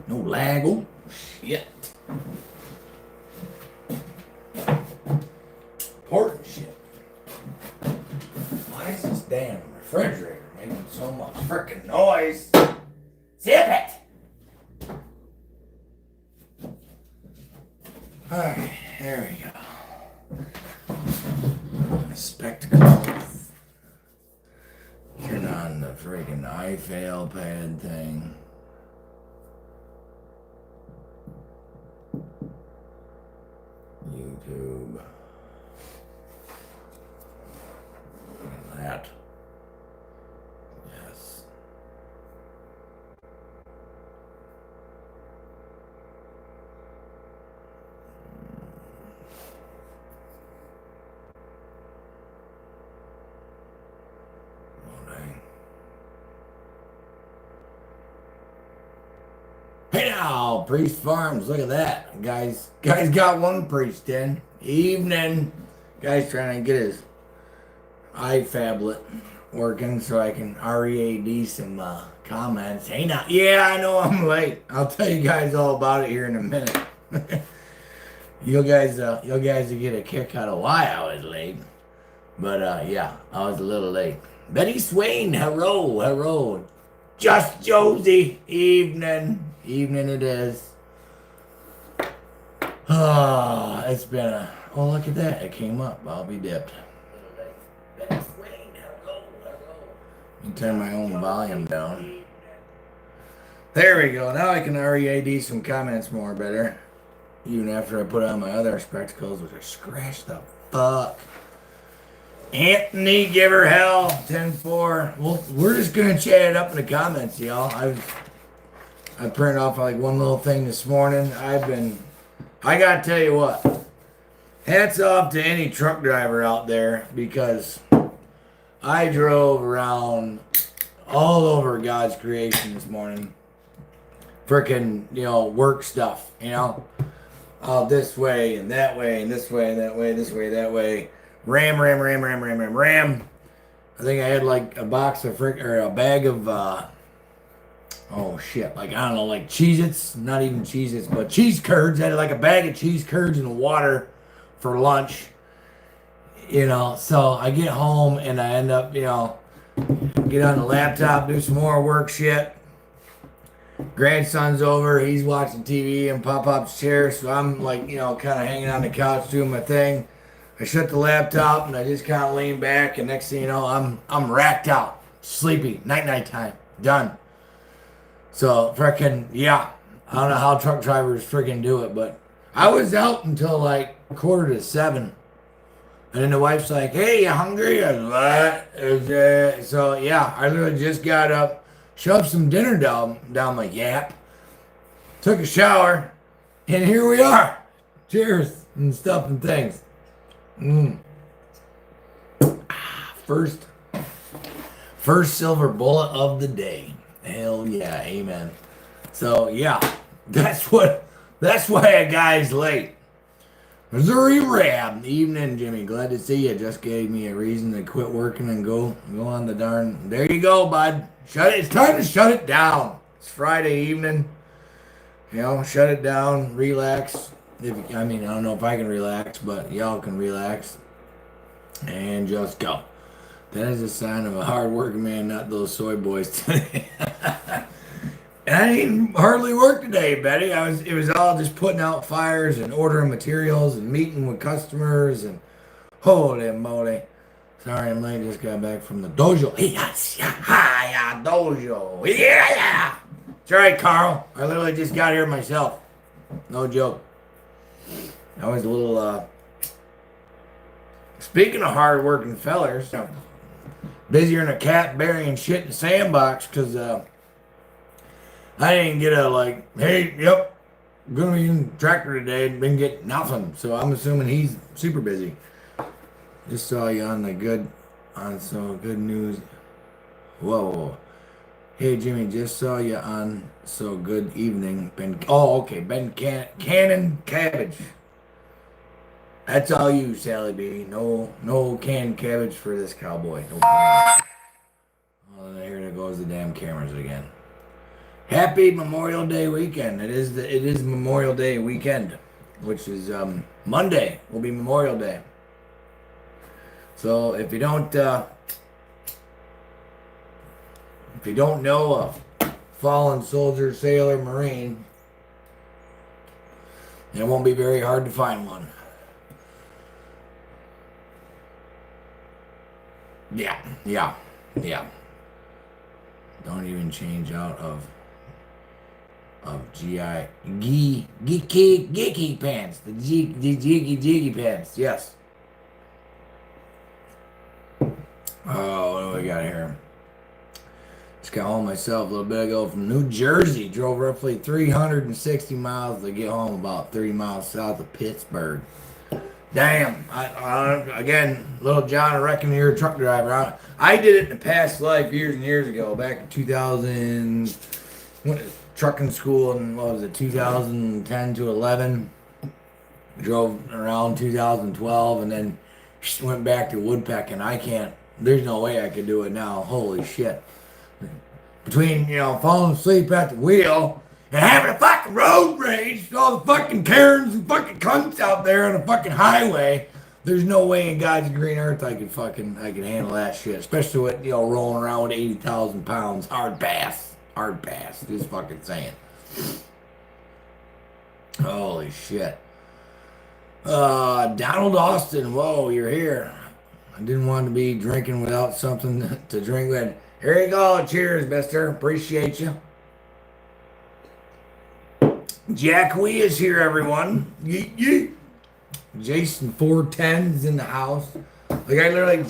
No lag. Oh, shit. Important shit. Why is this damn refrigerator making so much freaking noise? Zip it! Alright, there we go. My spectacles. Turn on the freaking iFail pad thing. YouTube. Look at that. Yes. Hey now, Priest Farms, look at that. Guys got one priest in. Evening. Guy's trying to get his iPhablet working so I can READ some comments. Hey now, yeah, I know I'm late. I'll tell you guys all about it here in a minute. you guys will get a kick out of why I was late. But yeah, I was a little late. Betty Swain, hello. Just Josie, evening it is. Oh, it's been a, oh look at that, it came up, I'll be dipped. Betty Swain, hello. Let me turn my own volume down. There we go, now I can READ some comments more better. Even after I put on my other spectacles, which I scratched the fuck. Anthony, give her hell, 10-4. Well, we're just gonna chat it up in the comments, y'all. I printed off like one little thing this morning. I gotta tell you what. Hats off to any truck driver out there, because I drove around all over God's creation this morning. Freaking, work stuff, all this way and that way and this way and that way, this way, that way. Ram. I think I had like a box of or a bag of oh shit, like I don't know, like Cheez-Its, not even Cheez-Its, but cheese curds. I had like a bag of cheese curds and water for lunch. So I get home and I end up, get on the laptop, do some more work shit. Grandson's over, he's watching TV and Pop-Pop's chair, so I'm like, kind of hanging on the couch doing my thing. I shut the laptop and I just kind of lean back, and next thing you know, I'm racked out, sleepy, night time, done. So freaking yeah, I don't know how truck drivers freaking do it, but I was out until like 6:45, and then the wife's like, "Hey, you hungry?" I was what? So yeah, I literally just got up, shoved some dinner down my yap, took a shower, and here we are. Cheers and stuff and things. First silver bullet of the day. Hell yeah, amen. So yeah, that's why a guy's late. Missouri Rab, evening, Jimmy. Glad to see you. Just gave me a reason to quit working and go on the darn. There you go, bud. It's time to shut it down. It's Friday evening. Shut it down. Relax. I don't know if I can relax, but y'all can relax. And just go. That is a sign of a hard-working man, not those soy boys today. And I didn't hardly work today, Betty. It was all just putting out fires and ordering materials and meeting with customers and holy moly. Sorry I'm late. Just got back from the dojo. Yes, yeah, dojo. Yeah. It's all right, Carl. I literally just got here myself. No joke. I was a little, speaking of hard-working fellers, busier than a cat burying shit in the sandbox, because, I didn't get hey, yep, I'm gonna be in the tractor today, and been getting nothing, so I'm assuming he's super busy. Just saw you on so good news. Whoa. Hey Jimmy, just saw you on so good evening. Ben Cannon Cabbage. That's all you, Sally B. No canned cabbage for this cowboy. No problem. Oh, here there goes the damn cameras again. Happy Memorial Day weekend. It is Memorial Day weekend, which is Monday will be Memorial Day. So if you don't know a fallen soldier, sailor, marine, it won't be very hard to find one. Yeah. Don't even change out of geeky pants. The jiggy pants. Yes. Oh, what do we got here? Just got home myself a little bit ago from New Jersey. Drove roughly 360 miles to get home, about 30 miles south of Pittsburgh. Damn. Again, little John, I reckon you're a truck driver. I did it in the past life years and years ago, back in 2000, trucking school in, 2010 to 11. Drove around 2012 and then went back to woodpecking. There's no way I could do it now. Holy shit. Between, falling asleep at the wheel and having a fucking road rage with all the fucking Karens and fucking cunts out there on the fucking highway, there's no way in God's green earth I could handle that shit. Especially with, rolling around with 80,000 pounds. Hard pass. Just fucking saying. Holy shit. Donald Austin, whoa, you're here. I didn't want to be drinking without something to drink with. Here you go. Cheers, mister. Appreciate you. Jack Wee is here, everyone. Yeet. Jason 410's in the house. Like, I literally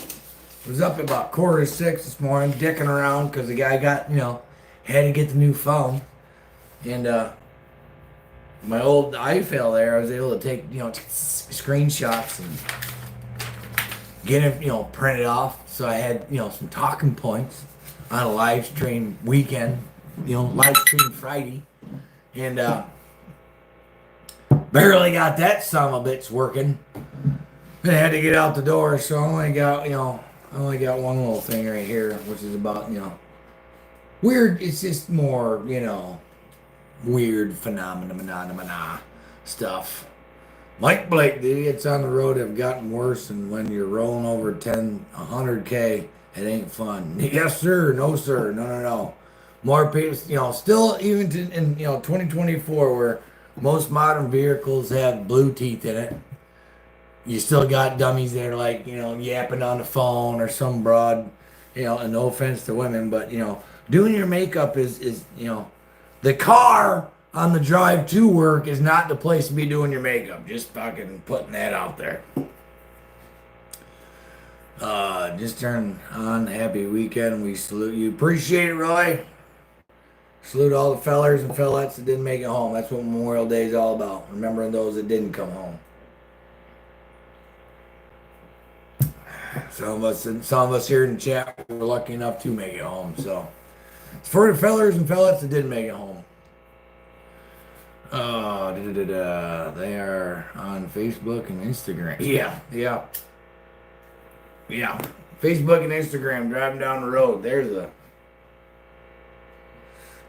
was up at about 5:45 this morning, dicking around because the guy got, had to get the new phone. And my old iFail there, I was able to take, screenshots and get it, printed off. So I had, some talking points on a live stream weekend, live stream Friday. And barely got that son of a bitch working. I had to get out the door, so I only got one little thing right here, which is about, weird. It's just more, weird phenomena stuff. Mike Blake, the idiots on the road have gotten worse, and when you're rolling over 100K, it ain't fun. Yes, sir. No, sir. No. More people, still even in 2024, where most modern vehicles have blue teeth in it, you still got dummies that are like, yapping on the phone or some broad, and no offense to women, but, doing your makeup is the car on the drive to work is not the place to be doing your makeup. Just fucking putting that out there. Just turned on. Happy weekend. We salute you. Appreciate it, Roy. Salute all the fellers and fellettes that didn't make it home. That's what Memorial Day is all about. Remembering those that didn't come home. Some of us here in the chat were lucky enough to make it home. So it's for the fellers and fellettes that didn't make it home. They are on Facebook and Instagram. Yeah. Facebook and Instagram, driving down the road.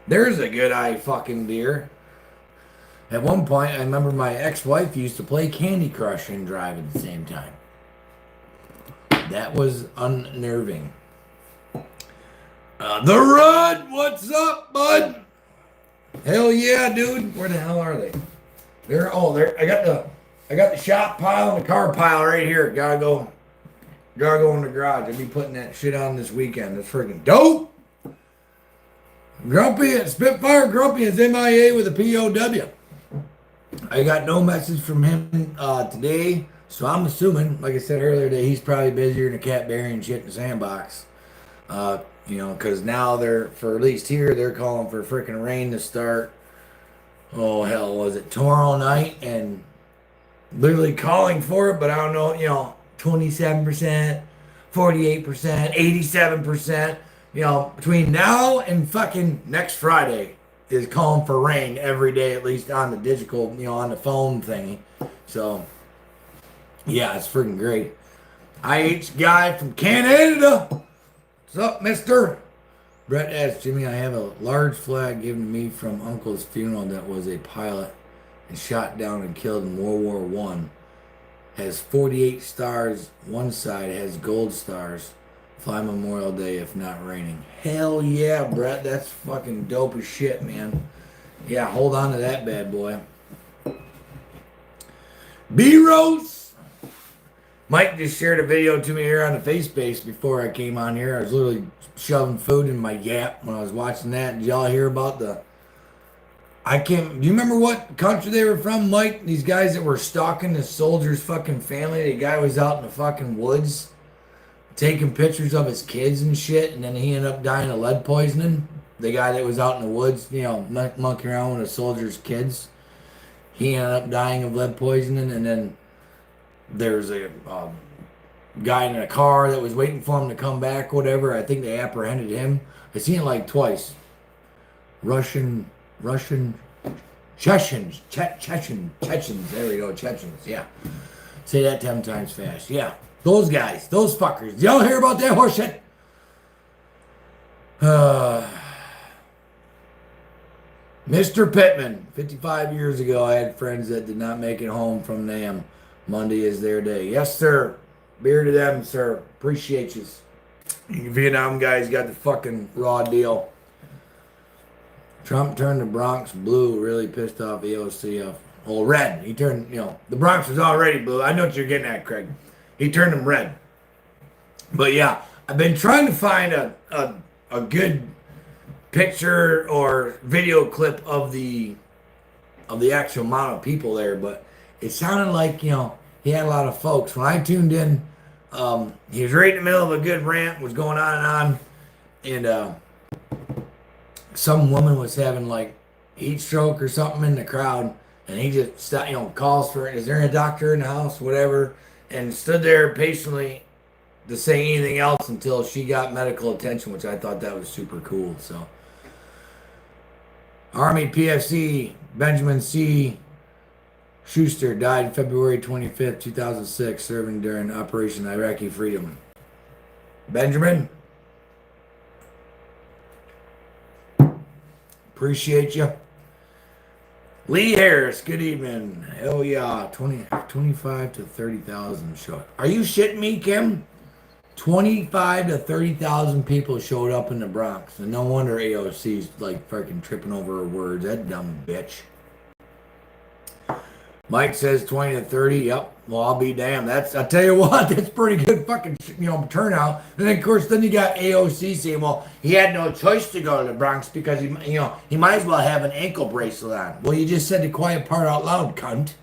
There's a good eye fucking deer. At one point, I remember my ex-wife used to play Candy Crush and drive at the same time. That was unnerving. The Rud, what's up, bud? Hell yeah, dude. Where the hell are they? They're I got the shop pile and the car pile right here. Gotta go in the garage. I'll be putting that shit on this weekend. That's freaking dope. Spitfire Grumpy is MIA with a POW. I got no message from him today, so I'm assuming, like I said earlier, that he's probably busier than a cat burying shit in the sandbox. Because now for at least here, they're calling for freaking rain to start. Oh, hell, was it tomorrow night? And literally calling for it, but I don't know, 27%, 48%, 87%. Between now and fucking next Friday is calling for rain every day, at least on the digital, on the phone thingy. So, yeah, it's freaking great. IH guy from Canada. What's up, mister? Brett asks Jimmy, I have a large flag given to me from Uncle's funeral that was a pilot and shot down and killed in World War One. Has 48 stars. One side has gold stars. Fly Memorial Day if not raining. Hell yeah, Brett. That's fucking dope as shit, man. Yeah, hold on to that bad boy. B-Rose. Mike just shared a video to me here on the face base before I came on here. I was literally shoving food in my gap when I was watching that. Did y'all hear about do you remember what country they were from, Mike? These guys that were stalking the soldier's fucking family. The guy was out in the fucking woods taking pictures of his kids and shit, and then he ended up dying of lead poisoning. The guy that was out in the woods, monkeying around with a soldier's kids, he ended up dying of lead poisoning. And then there's a guy in a car that was waiting for him to come back, whatever. I think they apprehended him. I seen it like twice. Chechens. There we go, Chechens. Yeah. Say that 10 times fast. Yeah. Those guys, those fuckers. Did y'all hear about that horse shit? Mr. Pittman, 55 years ago, I had friends that did not make it home from NAM. Monday is their day. Yes, sir. Beer to them, sir. Appreciate you. Vietnam guys got the fucking raw deal. Trump turned the Bronx blue, really pissed off AOC. Oh, red. He turned, the Bronx was already blue. I know what you're getting at, Craig. He turned them red. But yeah, I've been trying to find a good picture or video clip of the actual amount of people there, but it sounded like, he had a lot of folks. When I tuned in, he was right in the middle of a good rant, was going on, and some woman was having like heat stroke or something in the crowd, and he just calls for, is there a doctor in the house, whatever, and stood there patiently to say anything else until she got medical attention, which I thought that was super cool. So Army PFC Benjamin C. Schuster died February 25th, 2006, serving during Operation Iraqi Freedom. Benjamin, appreciate you. Lee Harris, good evening. Hell yeah, 25 to 30,000 showed. Are you shitting me, Kim? 25 to 30,000 people showed up in the Bronx, and no wonder AOC's like freaking tripping over her words. That dumb bitch. Mike says 20 to 30. Yep. Well, I'll be damned. I tell you what, that's pretty good fucking, turnout. And then, of course, then you got AOC saying, well, he had no choice to go to the Bronx because he might as well have an ankle bracelet on. Well, you just said the quiet part out loud, cunt.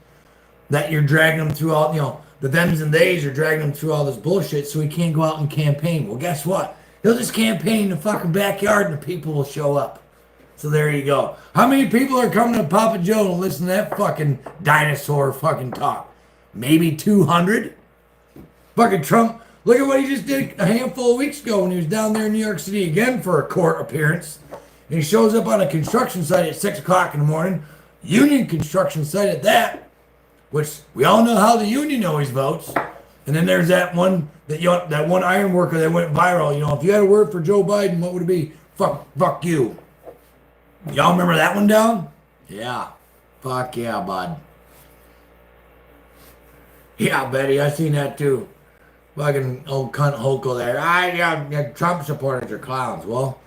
That you're dragging him through all, the thems and theys are dragging him through all this bullshit so he can't go out and campaign. Well, guess what? He'll just campaign in the fucking backyard and the people will show up. So there you go. How many people are coming to Papa Joe to listen to that fucking dinosaur fucking talk? Maybe 200? Fucking Trump. Look at what he just did a handful of weeks ago when he was down there in New York City again for a court appearance. And he shows up on a construction site at 6 o'clock in the morning. Union construction site at that. Which we all know how the union always votes. And then there's that one iron worker that went viral. If you had a word for Joe Biden, what would it be? Fuck you. Y'all remember that one down? Yeah. Fuck yeah, bud. Yeah, Betty, I seen that too. Fucking old cunt Holko there. Trump supporters are clowns. Well,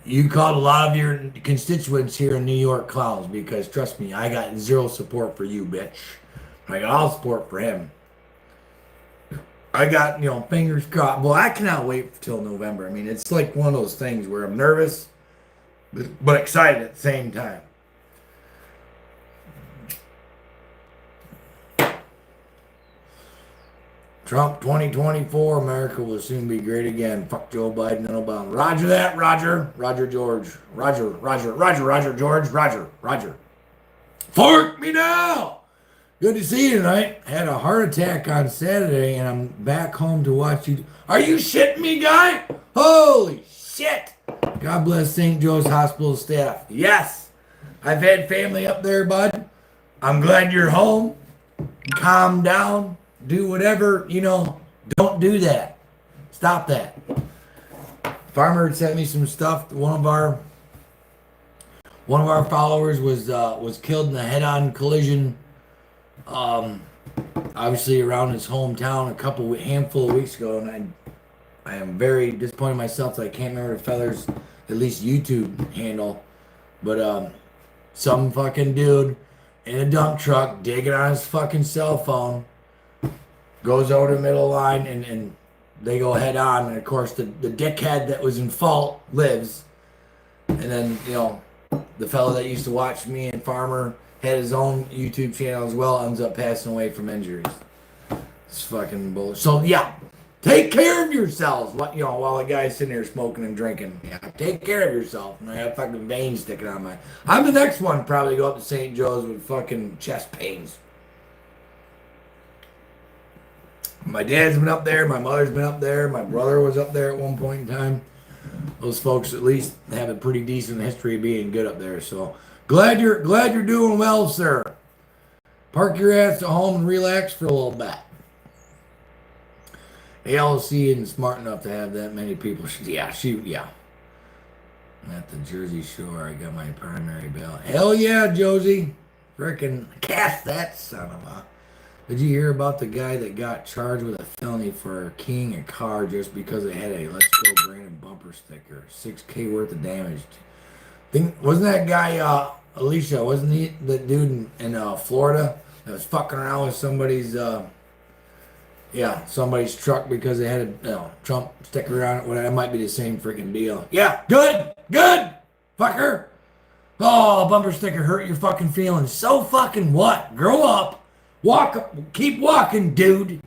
you called a lot of your constituents here in New York clowns because, trust me, I got zero support for you, bitch. I got all support for him. I got, fingers crossed. Well, I cannot wait till November. I mean, it's like one of those things where I'm nervous but excited at the same time. Trump 2024, America will soon be great again. Fuck Joe Biden and Obama. Roger that, Roger. Roger George. Roger George. Fork me now! Good to see you tonight. Had a heart attack on Saturday and I'm back home to watch you. Are you shitting me, guy? Holy shit! God bless St. Joe's Hospital staff. Yes, I've had family up there, bud. I'm glad you're home. Calm down. Do whatever, don't do that. Stop that. Farmer had sent me some stuff. One of our followers was killed in a head-on collision. Um, Obviously around his hometown handful of weeks ago, and I am very disappointed in myself that I can't remember the feller's at least YouTube handle, but some fucking dude in a dump truck digging on his fucking cell phone goes over the middle line and they go head on, and of course the dickhead that was in fault lives, and then the fellow that used to watch me and Farmer had his own YouTube channel as well, ends up passing away from injuries. It's fucking bullshit. So yeah, take care of yourselves. While the guy's sitting here smoking and drinking. Yeah, take care of yourself. And I have fucking veins sticking on my. I'm the next one probably to go up to St. Joe's with fucking chest pains. My dad's been up there. My mother's been up there. My brother was up there at one point in time. Those folks at least have a pretty decent history of being good up there. So glad you're doing well, sir. Park your ass at home and relax for a little bit. ALC isn't smart enough to have that many people. Yeah. At the Jersey Shore, I got my primary ballot. Hell yeah, Josie. Frickin' cast that son of a. Did you hear about the guy that got charged with a felony for keying a car just because it had a Let's Go Brandon bumper sticker? $6,000 worth of damage. Wasn't that guy, Alicia, wasn't he the dude in Florida that was fucking around with somebody's truck because they had a Trump sticker on it? Well, that might be the same freaking deal. Yeah, good, fucker. Oh, a bumper sticker hurt your fucking feelings. So fucking what? Grow up. Keep walking, dude.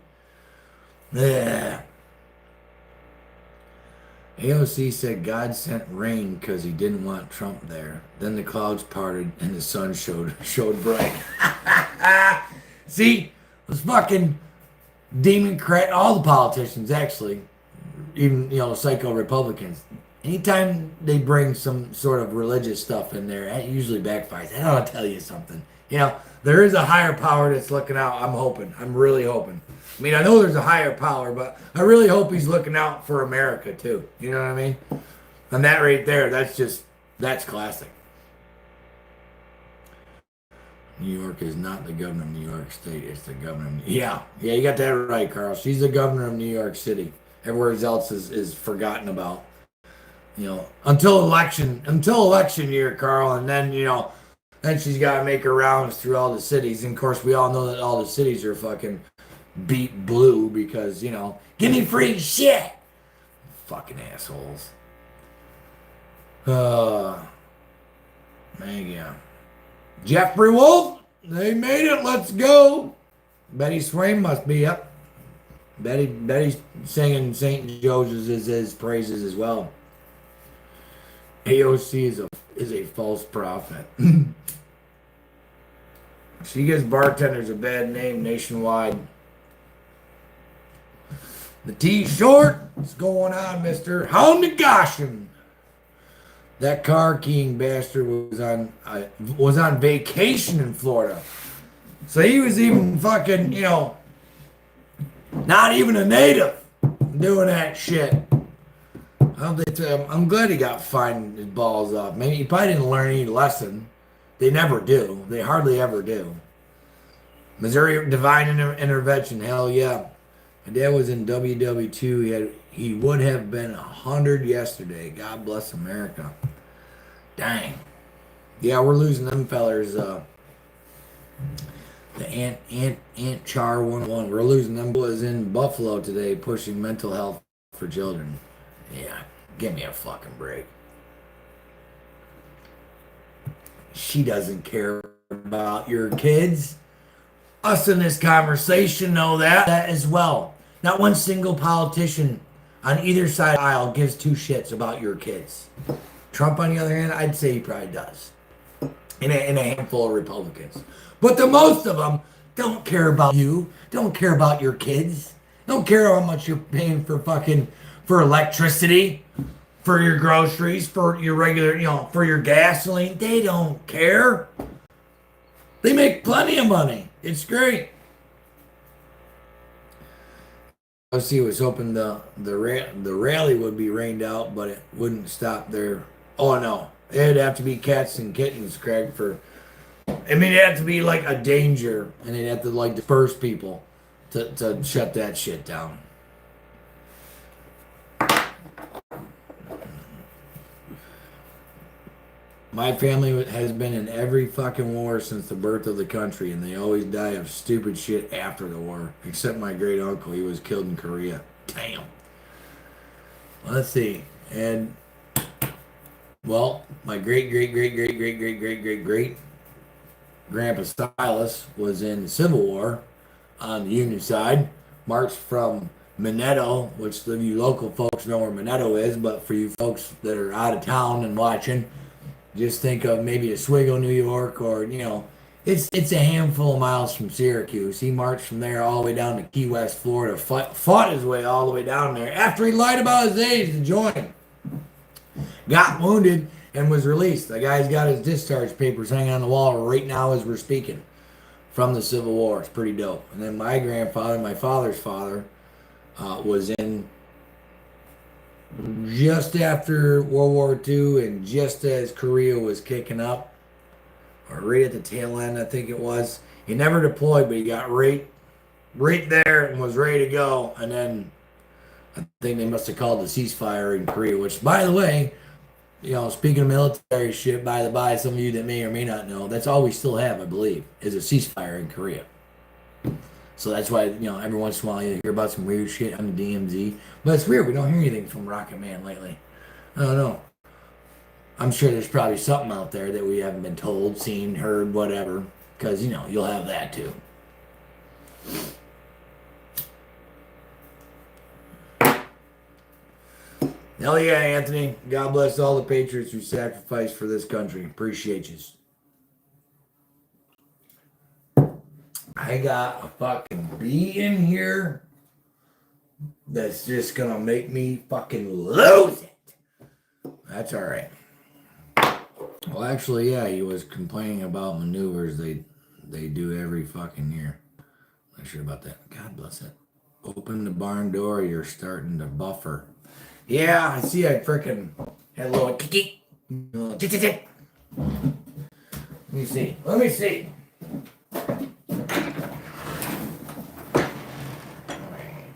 Yeah. AOC said God sent rain because he didn't want Trump there. Then the clouds parted and the sun showed bright. See, those fucking Democrat, all the politicians actually, even psycho Republicans. Anytime they bring some sort of religious stuff in there, that usually backfires. And I'll tell you something. There is a higher power that's looking out. I'm really hoping. I mean, I know there's a higher power, but I really hope he's looking out for America too. You know what I mean? And that right there, that's classic. New York is not the governor of New York State. It's the governor. Yeah, you got that right, Carl. She's the governor of New York City. Everywhere else is forgotten about. Until election year, Carl, and then then she's got to make her rounds through all the cities. And of course, we all know that all the cities are fucking beat blue because give me free shit. Fucking assholes. Yeah. Jeffrey Wolf, they made it. Let's go. Betty Swain must be up. Betty's singing St. Joe's is his praises as well. AOC is a false prophet. She gives bartenders a bad name nationwide. The T short. What's going on, Mr. Houndagoshin? That car keying bastard was on vacation in Florida. So he was even fucking, not even a native doing that shit. I'm glad he got fined his balls off. Maybe he probably didn't learn any lesson. They never do. They hardly ever do. Missouri Divine Intervention, hell yeah. My dad was in WW2. He would have been 100 yesterday. God bless America. Dang. Yeah, we're losing them fellers. The Ant Char 101. We're losing them boys in Buffalo today, pushing mental health for children. Yeah, give me a fucking break. She doesn't care about your kids. Us in this conversation know that as well. Not one single politician on either side of the aisle gives two shits about your kids. Trump, on the other hand, I'd say he probably does. In a handful of Republicans. But the most of them don't care about you. Don't care about your kids. Don't care how much you're paying for electricity, for your groceries, for your regular, for your gasoline. They don't care. They make plenty of money. It's great. he was hoping the rally would be rained out, but it wouldn't stop their. Oh no, it'd have to be cats and kittens, Craig. I mean, it'd have to be like a danger, and they'd have to like disperse people to shut that shit down. My family has been in every fucking war since the birth of the country, and they always die of stupid shit after the war. Except my great uncle, he was killed in Korea. Damn. Let's see. And well, my great grandpa Silas was in the Civil War on the Union side. Marched from Minetto, which you local folks know where Minetto is, but for you folks that are out of town and watching, just think of maybe Oswego, New York, or it's a handful of miles from Syracuse. He marched from there all the way down to Key West, Florida, fought his way all the way down there after he lied about his age to join. Got wounded and was released. The guy's got his discharge papers hanging on the wall right now as we're speaking from the Civil War. It's pretty dope. And then my grandfather, my father's father, was in just after World War II and just as Korea was kicking up, or right at the tail end, I think it was. He never deployed, but he got right there and was ready to go. And then I think they must have called the ceasefire in Korea, which, by the way, speaking of military shit, by the by, some of you that may or may not know, that's all we still have, I believe, is a ceasefire in Korea. So that's why, every once in a while you hear about some weird shit on the DMZ. But it's weird, we don't hear anything from Rocket Man lately. I don't know. I'm sure there's probably something out there that we haven't been told, seen, heard, whatever. Because, you'll have that too. Hell yeah, Anthony. God bless all the patriots who sacrificed for this country. Appreciate you. I got a fucking bee in here that's just gonna make me fucking lose it. That's all right. Well, actually, yeah, he was complaining about maneuvers they do every fucking year. Not sure about that. God bless it. Open the barn door. You're starting to buffer. Yeah, I see. I freaking had a little tick. Let me see.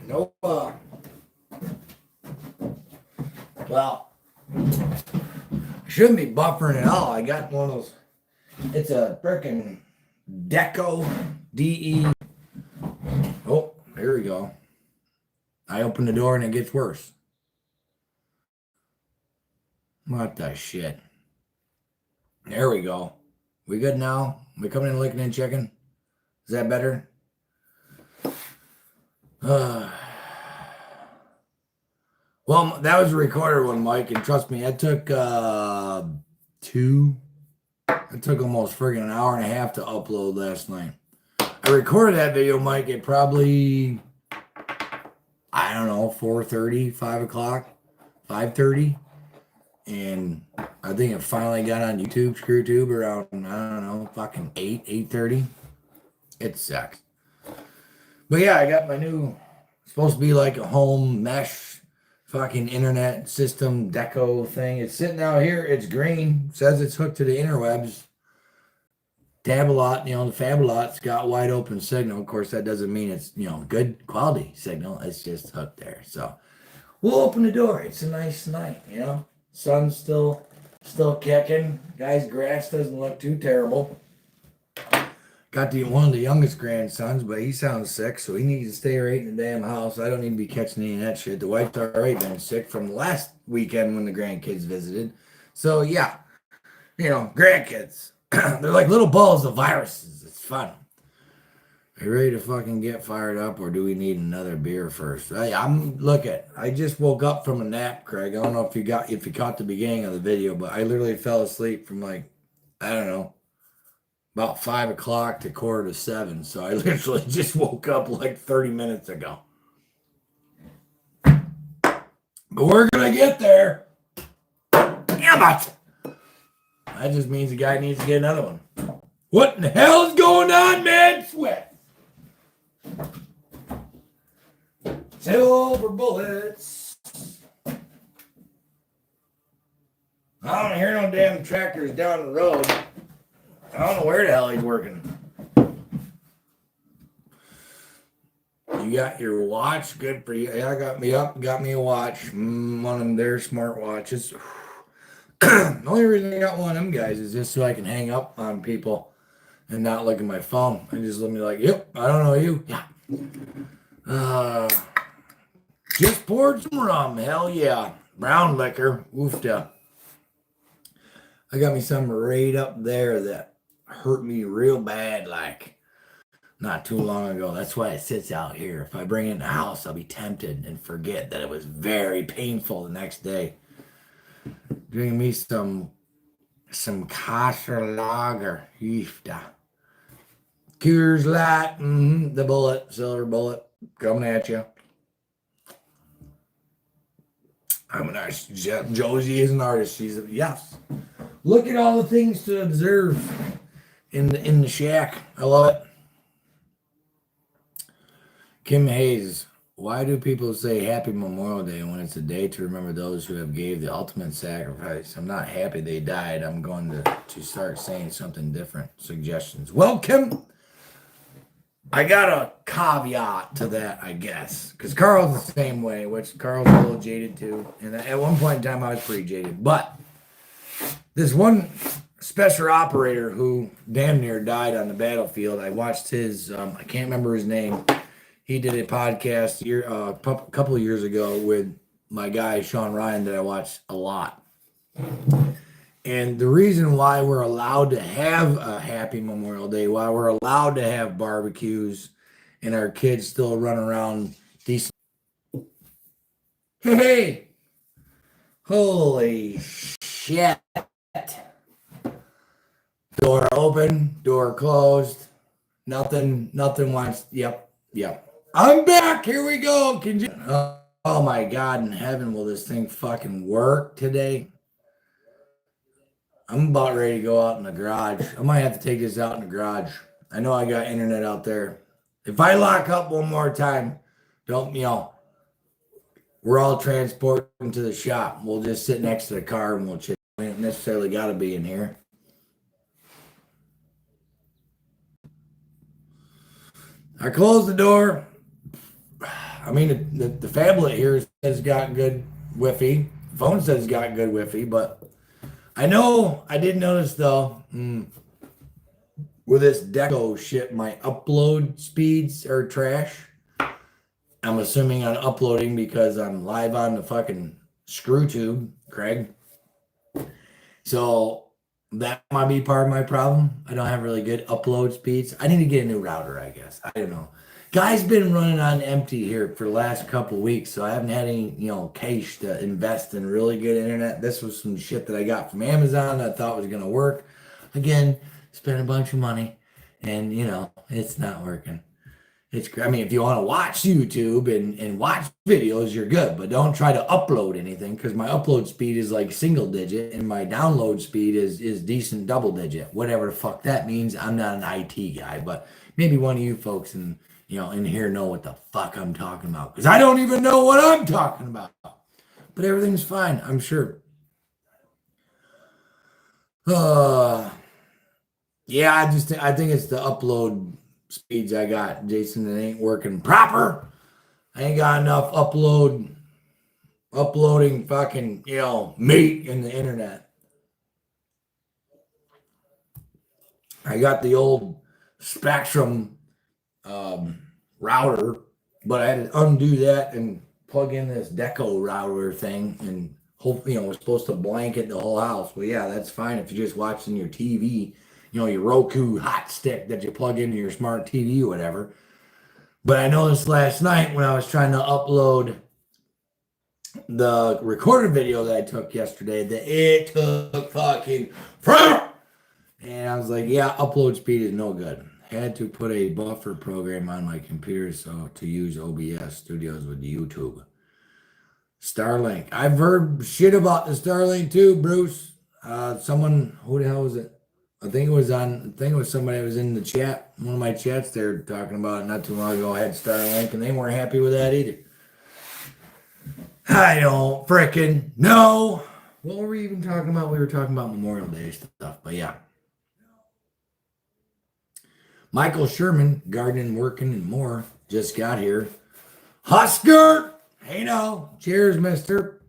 No. Well, I shouldn't be buffering at all. I got one of those. It's a freaking Deco DE. Oh, here we go. I open the door and it gets worse. What the shit? There we go. We good now? We coming in licking and checking? Is that better? Well, that was a recorded one, Mike, and trust me, it took almost friggin' an hour and a half to upload last night. I recorded that video, Mike, at probably, I don't know, 4:30, 5 o'clock, 5:30. And I think it finally got on YouTube, ScrewTube, around, I don't know, fucking 8:30. It sucks. But yeah, I got my new, supposed to be like a home mesh fucking internet system deco thing. It's sitting out here. It's green. Says it's hooked to the interwebs. Tabelot, the Fabelot's got wide open signal. Of course, that doesn't mean it's, good quality signal. It's just hooked there. So we'll open the door. It's a nice night, Sun's still kicking. Guy's grass doesn't look too terrible. Got one of the youngest grandsons, but he sounds sick, so he needs to stay right in the damn house. I don't need to be catching any of that shit. The wife's already been sick from last weekend when the grandkids visited. So yeah, grandkids. They're like little balls of viruses. It's fun. Are you ready to fucking get fired up, or do we need another beer first? I just woke up from a nap, Craig. I don't know if you caught the beginning of the video, but I literally fell asleep from I don't know, about 5 o'clock to 6:45. So I literally just woke up 30 minutes ago. But we're gonna get there. Damn it! That just means the guy needs to get another one. What in the hell is going on, man? Sweat. Silver bullets. I don't hear no damn tractors down the road. I don't know where the hell he's working. You got your watch? Good for you. Yeah, I got me up, got me a watch. One of their smart watches. The only reason I got one of them guys is just so I can hang up on people and not look at my phone. I just let me like, yep, I don't know you. Yeah. Just poured some rum. Hell yeah. Brown liquor. Oofta. I got me some right up there that hurt me real bad like not too long ago. That's why it sits out here. If I bring it in the house, I'll be tempted and forget that it was very painful the next day. Drinking me some Kasser Lager. Oofta. Coors Light. The bullet. Silver bullet. Coming at you. I'm an artist. Josie is an artist. She's a, yes. Look at all the things to observe in the shack. I love it. Kim Hayes, why do people say Happy Memorial Day when it's a day to remember those who have gave the ultimate sacrifice? I'm not happy they died. I'm going to start saying something different. Suggestions. Well, Kim, I got a caveat to that, I guess, because Carl's the same way, which Carl's a little jaded too. And at one point in time, I was pretty jaded. But this one special operator who damn near died on the battlefield, I watched his, I can't remember his name. He did a podcast a couple of years ago with my guy, Sean Ryan, that I watched a lot. And the reason why we're allowed to have a happy Memorial Day, why we're allowed to have barbecues and our kids still run around decent. Hey, holy shit. Door open, door closed. Nothing wants, yep. I'm back, here we go. Can you, oh my God, in heaven, will this thing fucking work today? I'm about ready to go out in the garage. I might have to take this out in the garage. I know I got internet out there. If I lock up one more time, don't, we're all transporting to the shop. We'll just sit next to the car and we'll chit. We don't necessarily got to be in here. I closed the door. I mean, the phablet here has got good Wi-Fi. The phone says it's got good Wi-Fi, but I know I did notice though, with this Deco shit, my upload speeds are trash. I'm assuming I'm uploading because I'm live on the fucking screw tube, Craig. So that might be part of my problem. I don't have really good upload speeds. I need to get a new router, I guess. I don't know. Guy's been running on empty here for the last couple of weeks, so I haven't had any, cash to invest in really good internet. This was some shit that I got from Amazon that I thought was going to work. Again, spent a bunch of money, and, it's not working. I mean, if you want to watch YouTube and watch videos, you're good, but don't try to upload anything because my upload speed is like single digit and my download speed is decent double digit. Whatever the fuck that means. I'm not an IT guy, but maybe one of you folks in here know what the fuck I'm talking about because I don't even know what I'm talking about. But everything's fine, I'm sure. Yeah, I think it's the upload speeds I got, Jason. It ain't working proper. I ain't got enough uploading fucking meat in the internet. I got the old Spectrum router, but I had to undo that and plug in this Deco router thing, and hopefully it was supposed to blanket the whole house. Well, yeah, that's fine if you're just watching your TV. Your Roku hot stick that you plug into your smart TV or whatever. But I noticed last night when I was trying to upload the recorded video that I took yesterday that it took fucking forever. And I was like, yeah, upload speed is no good. Had to put a buffer program on my computer so to use OBS Studios with YouTube. Starlink. I've heard shit about the Starlink too, Bruce. Someone, who the hell was it? I think it was somebody that was in the chat, one of my chats there talking about it not too long ago. I had Starlink and they weren't happy with that either. I don't frickin' know. What were we even talking about? We were talking about Memorial Day stuff, but yeah. Michael Sherman, gardening, working, and more, just got here. Husker! Hey, no. Cheers, mister.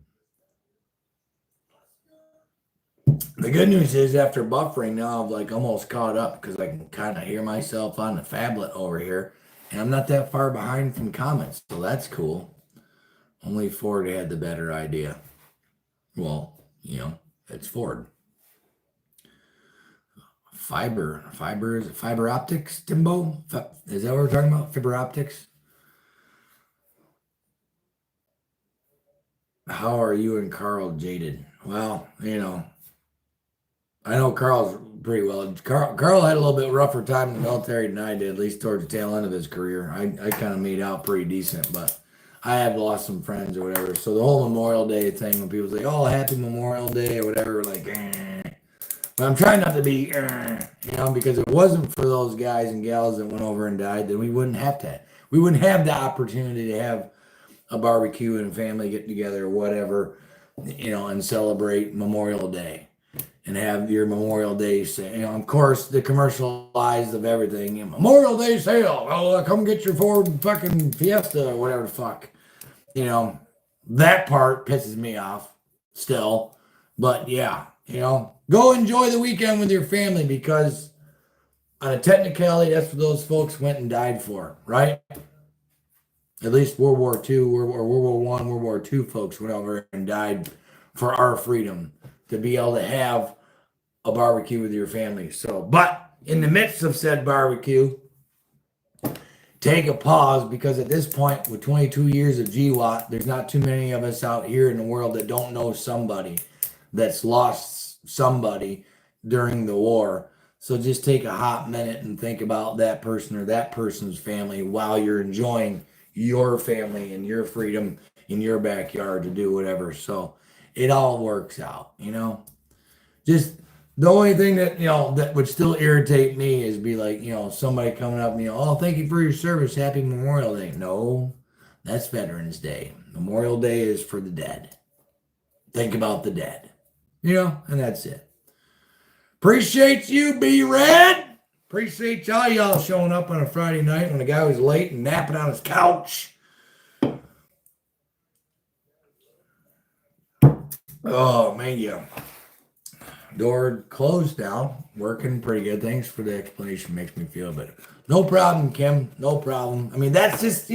The good news is, after buffering, now I've like almost caught up because I can kind of hear myself on the phablet over here, and I'm not that far behind from comments, so that's cool. Only Ford had the better idea. Well, it's Ford. Fiber optics, Timbo? Is that what we're talking about? Fiber optics? How are you and Carl jaded? Well, I know Carl's pretty well. Carl had a little bit rougher time in the military than I did, at least towards the tail end of his career. I kind of made out pretty decent, but I have lost some friends or whatever. So the whole Memorial Day thing, when people say, "Oh, Happy Memorial Day" or whatever, like, but I'm trying not to be, because if it wasn't for those guys and gals that went over and died, then we wouldn't have to. We wouldn't have the opportunity to have a barbecue and family get together or whatever, and celebrate Memorial Day and have your Memorial Day sale. Of course, the commercialized of everything. Memorial Day sale. Oh, come get your Ford fucking Fiesta or whatever the fuck. That part pisses me off still. But yeah, go enjoy the weekend with your family because on a technicality, that's what those folks went and died for, right? At least World War II, or World War One, World War II folks went over and died for our freedom to be able to have a barbecue with your family. So, but in the midst of said barbecue, take a pause because at this point, with 22 years of GWAT, there's not too many of us out here in the world that don't know somebody that's lost somebody during the war. So just take a hot minute and think about that person or that person's family while you're enjoying your family and your freedom in your backyard to do whatever. So it all works out, Just the only thing that that would still irritate me is be like, somebody coming up and oh, thank you for your service, Happy Memorial Day. No, that's Veterans Day. Memorial Day is for the dead. Think about the dead. And that's it. Appreciate you, B-Red. Appreciate y'all showing up on a Friday night when the guy was late and napping on his couch. Oh, man, yeah. Door closed now. Working pretty good. Thanks for the explanation. Makes me feel better. No problem, Kim. No problem. I mean, that's just,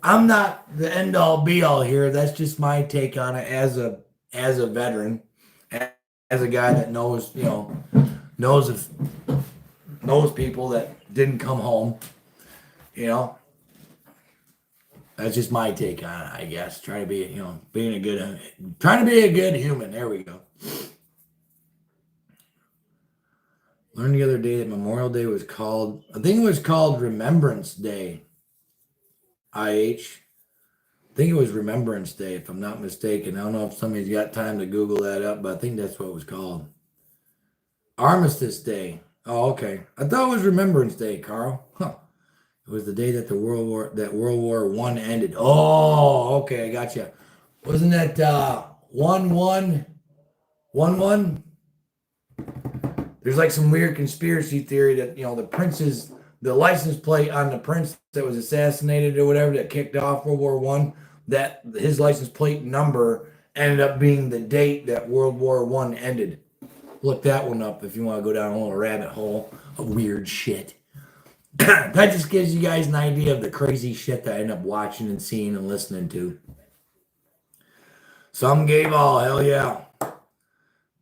I'm not the end all be all here. That's just my take on it as a veteran, as a guy that knows people that didn't come home. That's just my take on it, I guess. Trying to be, trying to be a good human. There we go. Learned the other day that Memorial Day was called, I think it was called Remembrance Day. I think it was Remembrance Day, if I'm not mistaken. I don't know if somebody's got time to Google that up, but I think that's what it was called. Armistice Day. Oh, okay. I thought it was Remembrance Day, Carl. Huh. It was the day that World War One ended. Oh, okay, I gotcha. Wasn't that 1-1-1-1? There's like some weird conspiracy theory that the license plate on the prince that was assassinated or whatever that kicked off World War One, that his license plate number ended up being the date that World War One ended. Look that one up if you want to go down a little rabbit hole of weird shit. That just gives you guys an idea of the crazy shit that I end up watching and seeing and listening to. Some gave all, hell yeah.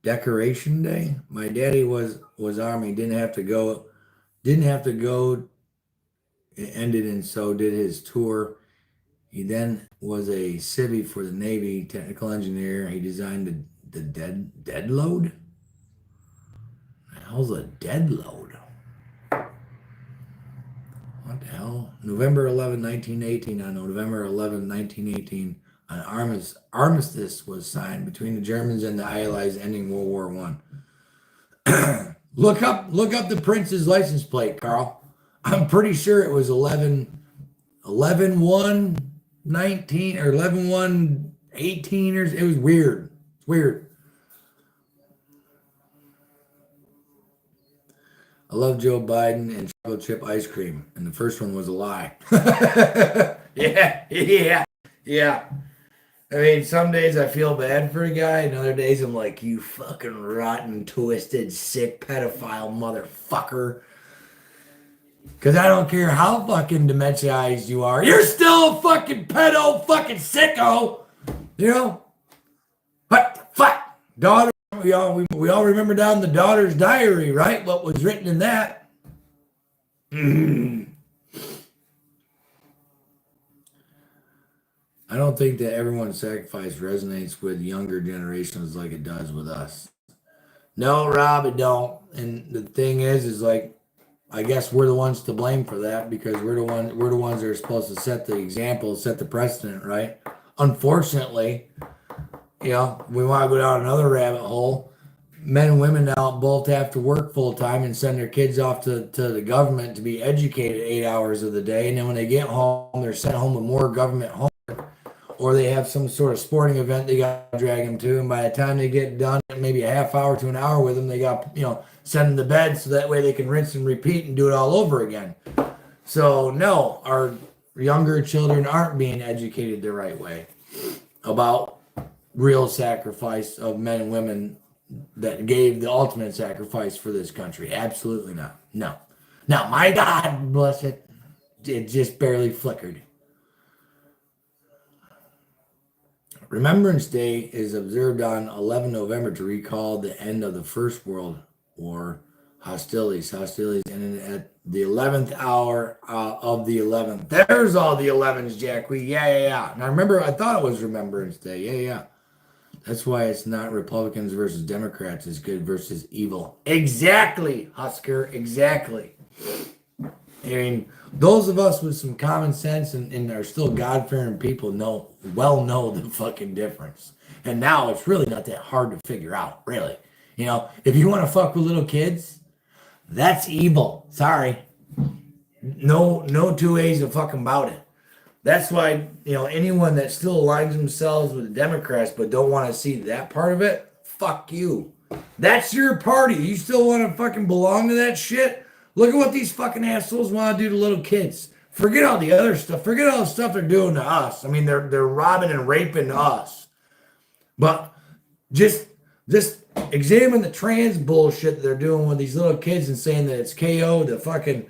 Decoration Day. My daddy was Army, didn't have to go. It ended, and so did his tour. He then was a civvy for the Navy, technical engineer. He designed the dead load. What the hell's a dead load? What the hell? November 11, 1918. On November 11, 1918, an armistice was signed between the Germans and the Allies, ending World War One. Look up the prince's license plate, Carl. I'm pretty sure it was 11-1-19 or 11-1. 18ers. It was weird. It's weird. I love Joe Biden and chocolate chip ice cream. And the first one was a lie. Yeah. I mean, some days I feel bad for a guy, and other days I'm like, you fucking rotten, twisted, sick, pedophile motherfucker. Because I don't care how fucking dementiaized you are. You're still a fucking pedo, fucking sicko. You know? What the fuck? Daughter, we all remember down the daughter's diary, right? What was written in that. I don't think that everyone's sacrifice resonates with younger generations like it does with us. No, Rob, it don't. And the thing is like, I guess we're the ones to blame for that because we're the ones that are supposed to set the example, set the precedent, right? Unfortunately, we want to go down another rabbit hole. Men and women now both have to work full time and send their kids off to the government to be educated 8 hours of the day. And then when they get home, they're sent home with more government homework, or they have some sort of sporting event they got to drag them to. And by the time they get done, maybe a half hour to an hour with them, they got, send them to bed so that way they can rinse and repeat and do it all over again. So no, our younger children aren't being educated the right way about real sacrifice of men and women that gave the ultimate sacrifice for this country. Absolutely not. No. Now, my God, bless it, it just barely flickered. Remembrance Day is observed on 11 November to recall the end of the First World War hostilities ended at the 11th hour of the 11th. There's all the 11s, Jack. Yeah. And I thought it was Remembrance Day. Yeah. That's why it's not Republicans versus Democrats. It's good versus evil. Exactly, Husker. Exactly. I mean, those of us with some common sense and are still God-fearing people know the fucking difference. And now it's really not that hard to figure out, really. If you want to fuck with little kids, that's evil. Sorry. No two ways of fucking about it. That's why, anyone that still aligns themselves with the Democrats but don't want to see that part of it, fuck you. That's your party. You still want to fucking belong to that shit? Look at what these fucking assholes want to do to little kids. Forget all the other stuff. Forget all the stuff they're doing to us. I mean, they're robbing and raping us. But just examine the trans bullshit that they're doing with these little kids and saying that it's KO to fucking,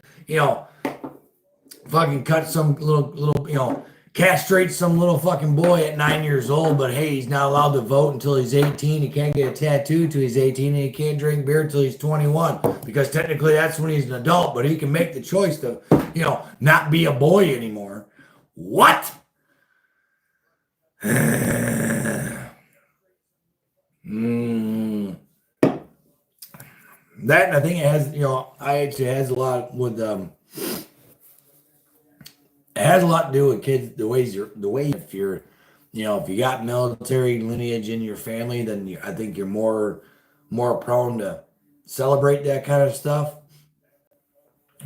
fucking cut some little, castrate some little fucking boy at 9 years old, but hey, he's not allowed to vote until he's 18. He can't get a tattoo till he's 18, and he can't drink beer till he's 21, because technically that's when he's an adult, but he can make the choice to, not be a boy anymore. What? That, and I think it has, it has a lot with, it has a lot to do with kids, the way if you're, if you got military lineage in your family, then I think you're more prone to celebrate that kind of stuff.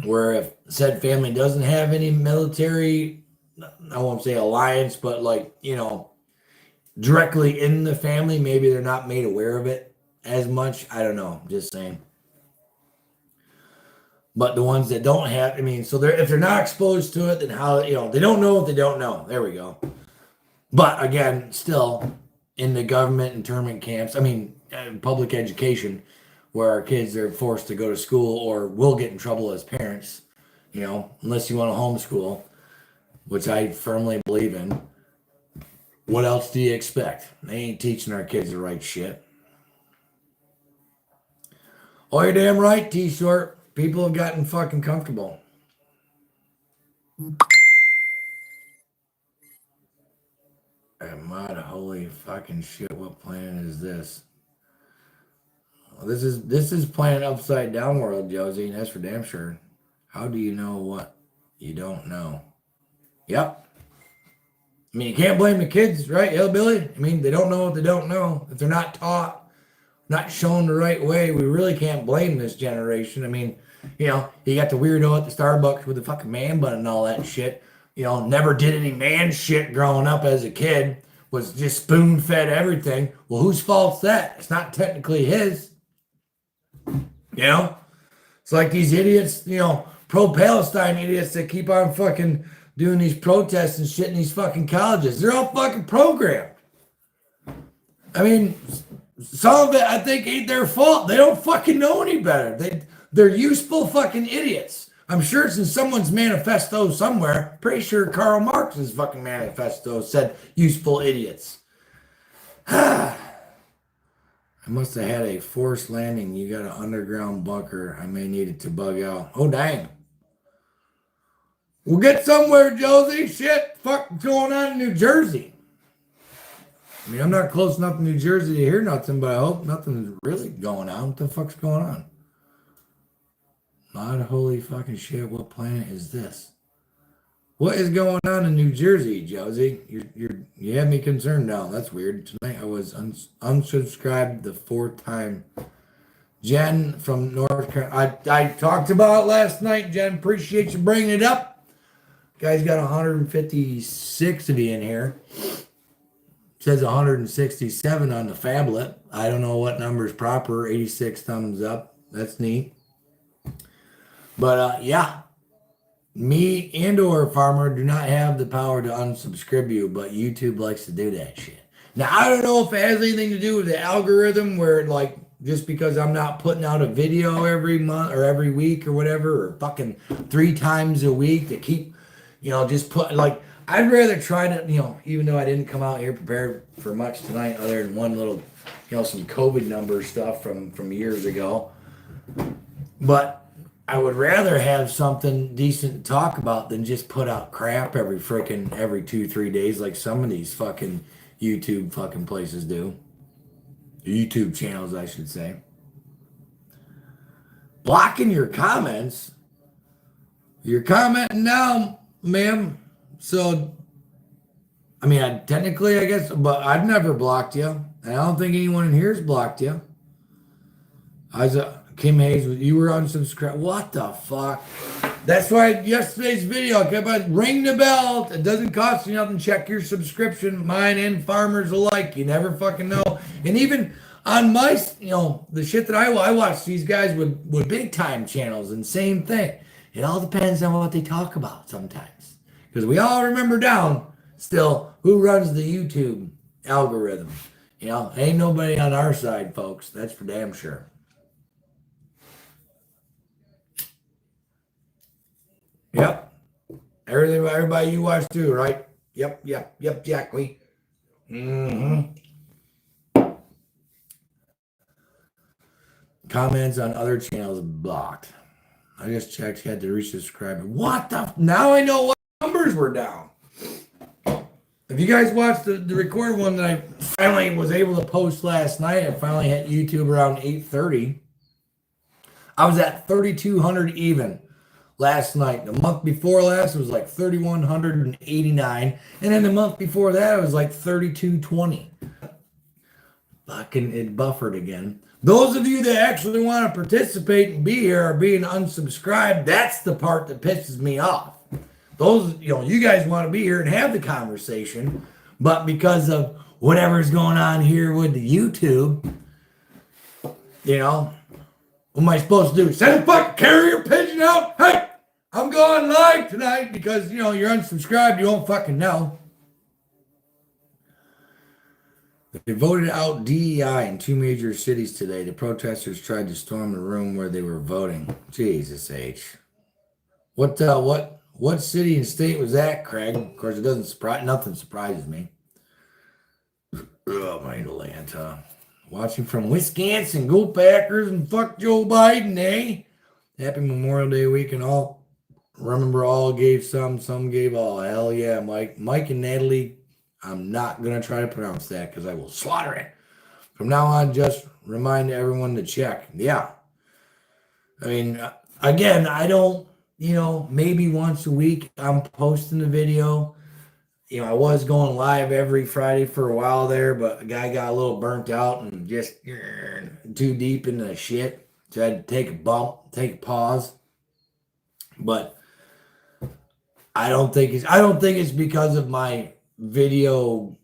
Where if said family doesn't have any military, I won't say alliance, but directly in the family, maybe they're not made aware of it as much. I don't know, just saying. But the ones that don't have, so if they're not exposed to it, then how, they don't know what they don't know. There we go. But again, still in the government internment camps, public education, where our kids are forced to go to school or will get in trouble as parents, unless you want to homeschool, which I firmly believe in. What else do you expect? They ain't teaching our kids the right shit. Oh, you're damn right, T-Short. People have gotten fucking comfortable. Mod, holy fucking shit, what planet is this? Well, this is planet upside down world, Josie. That's for damn sure. How do you know what you don't know? Yep. You can't blame the kids, right, Hillbilly? They don't know what they don't know. If they're not taught, not shown the right way, we really can't blame this generation. You got the weirdo at the Starbucks with the fucking man bun and all that shit. Never did any man shit growing up as a kid. was just spoon-fed everything. Well, whose fault's that? It's not technically his. It's like these idiots, pro-Palestine idiots that keep on fucking doing these protests and shit in these fucking colleges. They're all fucking programmed. I mean, some of it I think ain't their fault. They don't fucking know any better. They're useful fucking idiots. I'm sure it's in someone's manifesto somewhere. Pretty sure Karl Marx's fucking manifesto said useful idiots. I must have had a forced landing. You got an underground bunker. I may need it to bug out. Oh, dang. We'll get somewhere, Josie. Shit, fuck's going on in New Jersey? I mean, I'm not close enough to New Jersey to hear nothing, but I hope nothing's really going on. What the fuck's going on? Not holy fucking shit. What planet is this? What is going on in New Jersey, Josie? You have me concerned now. That's weird. Tonight I was unsubscribed the 4th time. Jen from North Carolina. I talked about it last night, Jen. Appreciate you bringing it up. Guys got 156 of you in here. Says 167 on the phablet. I don't know what number is proper. 86 thumbs up. That's neat. But yeah, me and or Farmer do not have the power to unsubscribe you, but YouTube likes to do that shit. Now, I don't know if it has anything to do with the algorithm where like just because I'm not putting out a video every month or every week or whatever, or fucking 3 times a week to keep, just put like, I'd rather try to, even though I didn't come out here prepared for much tonight other than one little, some COVID number stuff from years ago. But I would rather have something decent to talk about than just put out crap every 2-3 days like some of these fucking YouTube fucking places do. YouTube channels, I should say. Blocking your comments. You're commenting now, ma'am. So, I mean, technically, I guess, but I've never blocked you. And I don't think anyone in here has blocked you. Kim Hayes, you were unsubscribed. What the fuck? That's why yesterday's video, I kept on ring the bell. It doesn't cost you nothing. Check your subscription. Mine and Farmers alike. You never fucking know. And even on my, the shit that I watch these guys with big time channels and same thing. It all depends on what they talk about sometimes. Because we all remember down still who runs the YouTube algorithm. Ain't nobody on our side, folks. That's for damn sure. Yep. Everybody you watch too, right? Yep, Jackie. Comments on other channels blocked. I just checked, had to resubscribe. What the? Now I know what numbers were down. If you guys watched the recorded one that I finally was able to post last night, I finally hit YouTube around 8:30. I was at 3,200 even last night. The month before last, it was like 3,189. And then the month before that, it was like 3,220. Fucking, it buffered again. Those of you that actually want to participate and be here are being unsubscribed. That's the part that pisses me off. Those, you guys want to be here and have the conversation. But because of whatever's going on here with the YouTube, what am I supposed to do? Send a fucking carrier pigeon out? Hey, I'm going live tonight because, you're unsubscribed. You won't fucking know. They voted out DEI in 2 major cities today. The protesters tried to storm the room where they were voting. Jesus H. What city and state was that, Craig? Of course, it doesn't surprise. Nothing surprises me. Oh, my Atlanta. Watching from Wisconsin. Go Packers and fuck Joe Biden, eh? Happy Memorial Day weekend. All remember, all gave some gave all. Hell yeah, Mike. Mike and Natalie. I'm not going to try to pronounce that because I will slaughter it. From now on, just remind everyone to check. Yeah. I mean, again, I don't, maybe once a week I'm posting a video. I was going live every Friday for a while there, but a guy got a little burnt out and just too deep into the shit. So I had to take a bump, take a pause. But I don't think it's because of my video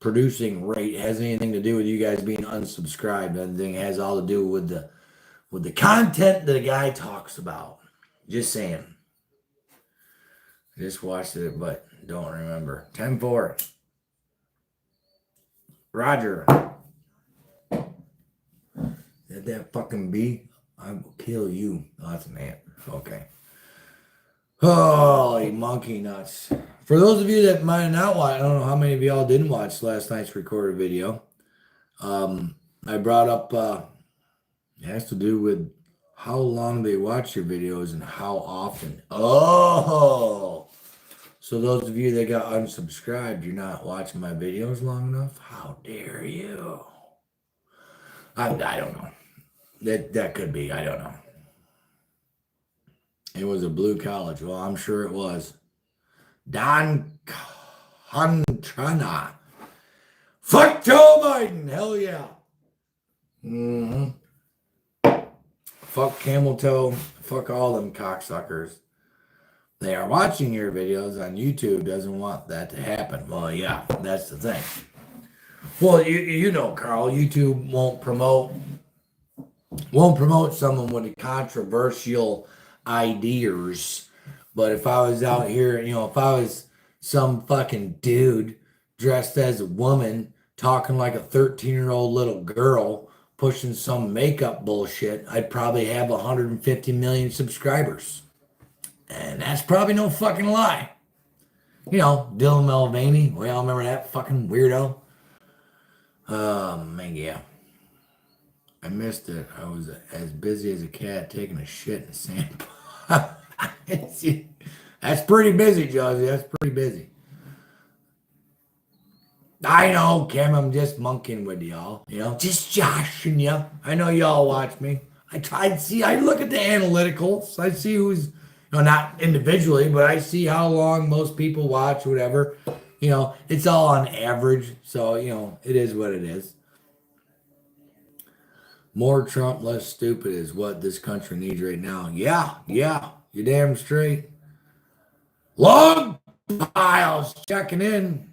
producing rate has anything to do with you guys being unsubscribed. Anything has all to do with the content that a guy talks about. Just saying. Just watched it, but don't remember. 10-4. Roger. Did that fucking bee? I will kill you. Oh, that's an ant. Okay. Holy monkey nuts. For those of you that might not watch, I don't know how many of y'all didn't watch last night's recorded video. I brought up, it has to do with how long they watch your videos and how often. Oh! So those of you that got unsubscribed, you're not watching my videos long enough? How dare you? I don't know. That could be. I don't know. It was a blue college. Well, I'm sure it was. Don Contrana. Fuck Joe Biden. Hell yeah. Mm-hmm. Fuck Camel Toe. Fuck all them cocksuckers. They are watching your videos on YouTube. Doesn't want that to happen. Well, yeah, that's the thing. Well, you know, Carl, YouTube won't promote someone with controversial ideas. But if I was out here, you know, if I was some fucking dude dressed as a woman, talking like a 13-year-old little girl, pushing some makeup bullshit, I'd probably have 150 million subscribers. And that's probably no fucking lie. You know, Dylan Mulvaney, we all remember that fucking weirdo. Man, yeah. I missed it. I was as busy as a cat taking a shit in the sand. That's pretty busy, Josie. That's pretty busy. I know, Kim. I'm just monkeying with y'all. You know, just joshing you. I know y'all watch me. I look at the analyticals. I see who's, you know, not individually, but I see how long most people watch, whatever. You know, it's all on average. So, you know, it is what it is. More Trump, less stupid is what this country needs right now. Yeah, you're damn straight. Log piles checking in.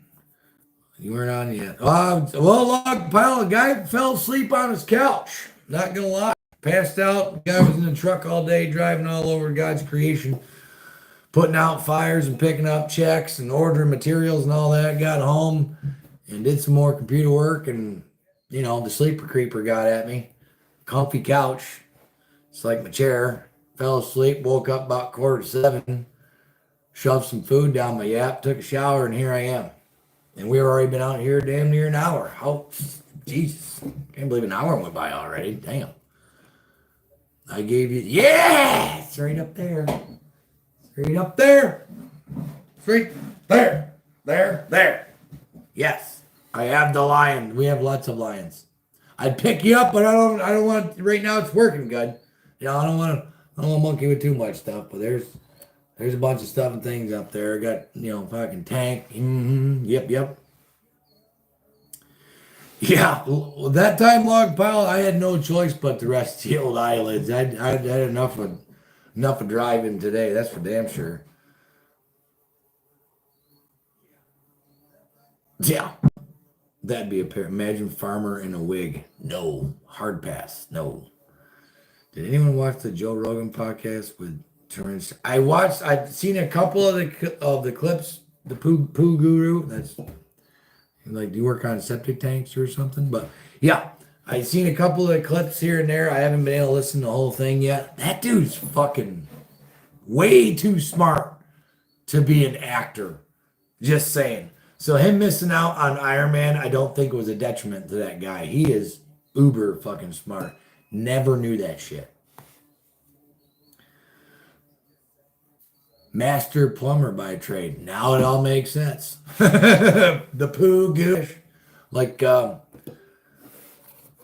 You weren't on yet. Well, log pile, a guy fell asleep on his couch. Not gonna lie. Passed out. Guy was in the truck all day, driving all over God's creation, putting out fires and picking up checks and ordering materials and all that. Got home and did some more computer work, and you know, the sleeper creeper got at me. Comfy couch. It's like my chair. Fell asleep, woke up about 6:45, shoved some food down my yap, took a shower, and here I am. And we've already been out here damn near an hour. How, Jesus. Can't believe an hour went by already. Damn. I gave you, yeah! It's right up there. Straight up there. Straight there. There. Yes. I have the lion. We have lots of lions. I'd pick you up, but I don't want, right now it's working good. You know, I don't want to monkey with too much stuff, but there's a bunch of stuff and things up there. I got, you know, fucking tank. Yep. Yeah, well, that time log pile, I had no choice but to rest the old eyelids. I had enough of driving today. That's for damn sure. Yeah. That'd be a pair. Imagine farmer in a wig. No. Hard pass. No. Did anyone watch the Joe Rogan podcast with Terrence? I've seen a couple of the clips. The poo guru. That's like, do you work on septic tanks or something? But yeah, I've seen a couple of the clips here and there. I haven't been able to listen to the whole thing yet. That dude's fucking way too smart to be an actor. Just saying. So him missing out on Iron Man, I don't think was a detriment to that guy. He is uber fucking smart. Never knew that shit. Master plumber by trade. Now it all makes sense. The poo goosh. Like,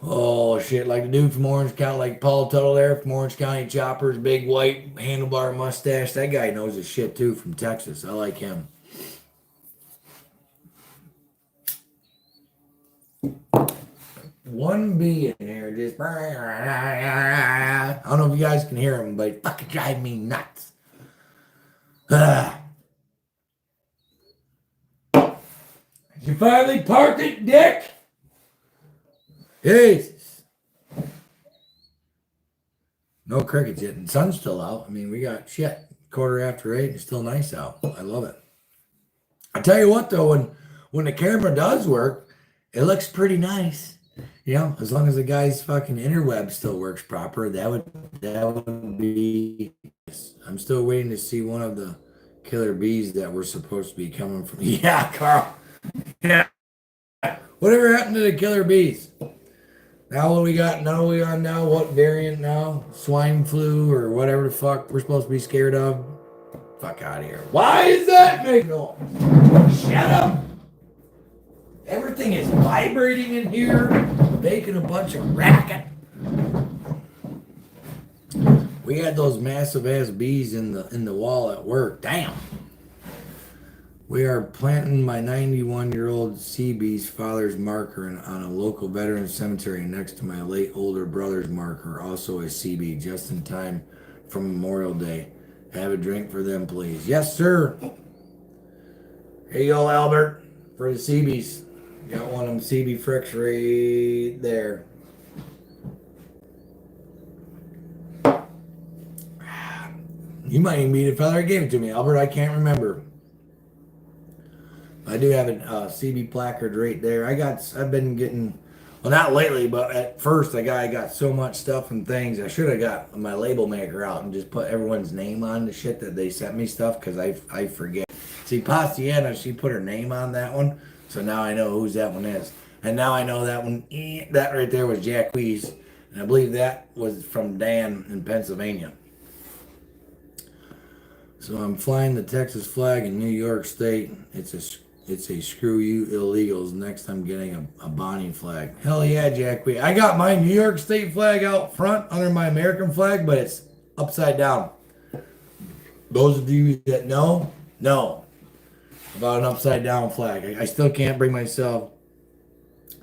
oh shit, like the dude from Orange County, like Paul Tuttle there from Orange County Choppers, big white handlebar mustache. That guy knows his shit too, from Texas. I like him. One bee in there just, I don't know if you guys can hear him, but it fucking drive me nuts. I You finally parked it, Dick? Jesus. No crickets yet. And sun's still out. I mean, we got shit. 8:15. It's still nice out. I love it. I tell you what, though, when the camera does work, it looks pretty nice. You know, as long as the guy's fucking interweb still works proper, that would be. I'm still waiting to see one of the killer bees that were supposed to be coming from. Yeah, Carl. Yeah. Whatever happened to the killer bees? Now what we got? Now we on now? What variant now? Swine flu or whatever the fuck we're supposed to be scared of? Fuck out of here. Why is that big noise? Shut up. Everything is vibrating in here, making a bunch of racket. We had those massive ass bees in the wall at work. Damn. We are planting my 91-year-old CB's father's marker on a local veteran cemetery next to my late older brother's marker, also a CB, just in time for Memorial Day. Have a drink for them, please. Yes, sir. Here you go, Albert, for the CBs. Got one of them CB fricks right there. You might even be the fella that gave it to me, Albert. I can't remember. I do have a CB placard right there. I've been getting, well, not lately, but at first I got so much stuff and things. I should have got my label maker out and just put everyone's name on the shit that they sent me stuff, because I forget. See, Pastiana, she put her name on that one, so now I know whose that one is. And now I know that one, that right there was Jack Wees, and I believe that was from Dan in Pennsylvania. So I'm flying the Texas flag in New York State. It's a screw you illegals. Next I'm getting a Bonnie flag. Hell yeah, Jack. I got my New York State flag out front under my American flag, but it's upside down. Those of you that know about an upside down flag. I still can't bring myself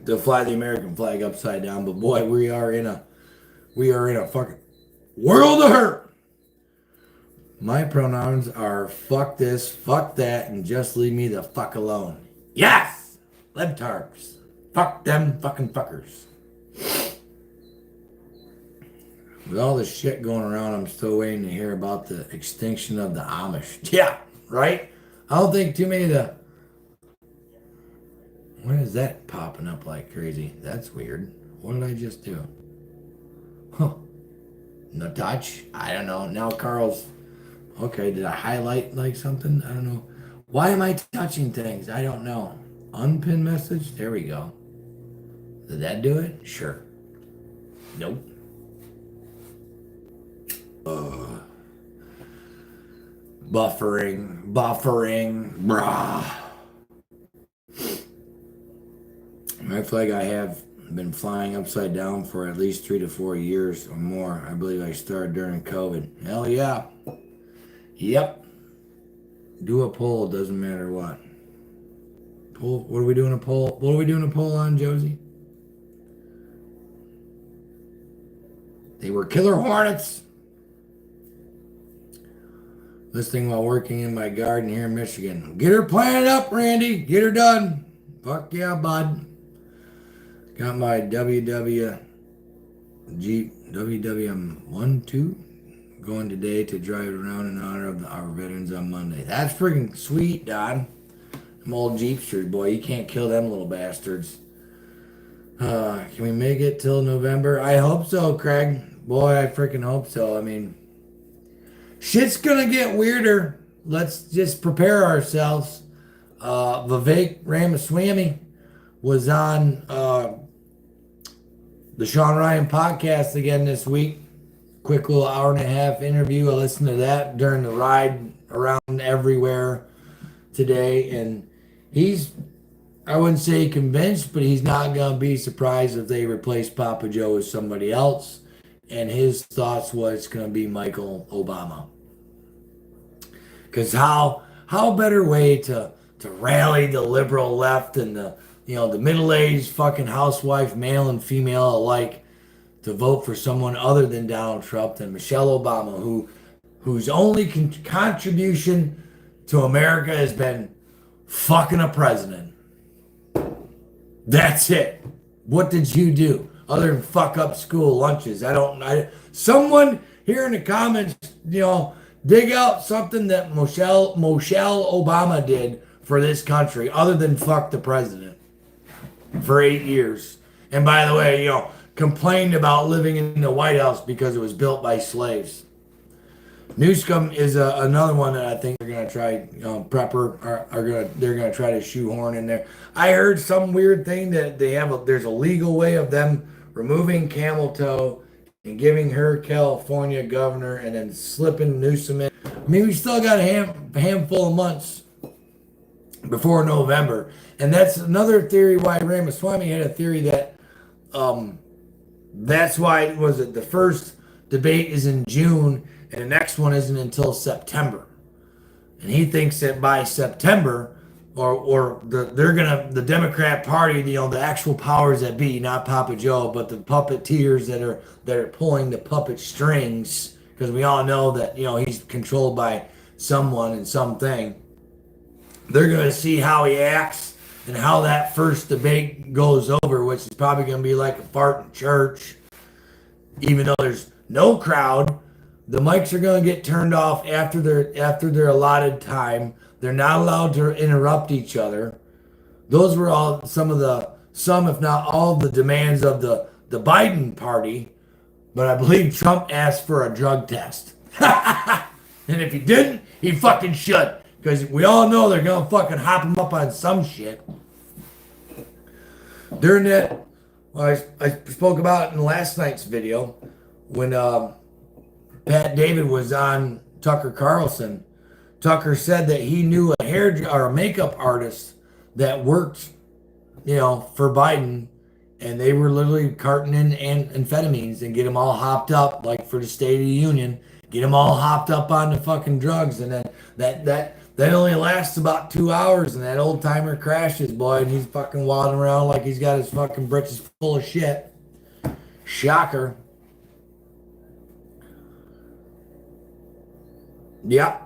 to fly the American flag upside down, but boy, we are in a fucking world of hurt. My pronouns are fuck this, fuck that, and just leave me the fuck alone. Yes! Libtards. Fuck them fucking fuckers. With all this shit going around, I'm still waiting to hear about the extinction of the Amish. Yeah, right? I don't think too many of the... When is that popping up like crazy? That's weird. What did I just do? Huh. No touch? I don't know. Now Carl's... Okay, did I highlight like something? I don't know. Why am I touching things? I don't know. Unpin message? There we go. Did that do it? Sure. Nope. Buffering. Brah. My flag I have been flying upside down for at least 3 to 4 years or more. I believe I started during COVID. Hell yeah. Yep. Do a poll, doesn't matter what. Poll. What are we doing a poll? What are we doing a poll on, Josie? They were killer hornets. Listening while working in my garden here in Michigan. Get her planted up, Randy. Get her done. Fuck yeah, bud. Got my WWM12 going today to drive around in honor of our veterans on Monday. That's freaking sweet, Don. Them old Jeepsters, boy. You can't kill them little bastards. Can we make it till November? I hope so, Craig. Boy, I freaking hope so. I mean, shit's gonna get weirder. Let's just prepare ourselves. Vivek Ramaswamy was on the Sean Ryan podcast again this week. Quick little hour and a half interview. I listened to that during the ride around everywhere today. And he's, I wouldn't say convinced, but he's not going to be surprised if they replace Papa Joe with somebody else. And his thoughts was it's going to be Michael Obama. Because how better way to rally the liberal left and the middle-aged fucking housewife, male and female alike, to vote for someone other than Donald Trump than Michelle Obama, whose only contribution to America has been fucking a president. That's it. What did you do other than fuck up school lunches? Someone here in the comments, dig out something that Michelle Obama did for this country other than fuck the president for 8 years. And by the way, complained about living in the White House because it was built by slaves. Newscomb is another one that I think they're gonna try. Prepper they're gonna try to shoehorn in there. I heard some weird thing that there's a legal way of them removing camel toe and giving her California governor and then slipping Newsom in. I mean, we still got a handful of months before November, and that's another theory why Ramaswamy had a theory that that's why the first debate is in June and the next one isn't until September. And he thinks that by September, the Democrat Party, the actual powers that be, not Papa Joe, but the puppeteers that are pulling the puppet strings, because we all know that he's controlled by someone and something. They're gonna see how he acts and how that first debate goes over, which is probably gonna be like a fart in church, even though there's no crowd. The mics are going to get turned off after their allotted time. They're not allowed to interrupt each other. Those were all some, if not all, the demands of the Biden party. But I believe Trump asked for a drug test. And if he didn't, he fucking should. Because we all know they're going to fucking hop him up on some shit. During that, I spoke about it in last night's video when Pat David was on Tucker Carlson. Tucker said that he knew a hair or a makeup artist that worked, for Biden, and they were literally carting in amphetamines and get them all hopped up, like for the State of the Union, get them all hopped up on the fucking drugs, and then that only lasts about 2 hours, and that old timer crashes, boy, and he's fucking waddling around like he's got his fucking britches full of shit. Shocker. Yep.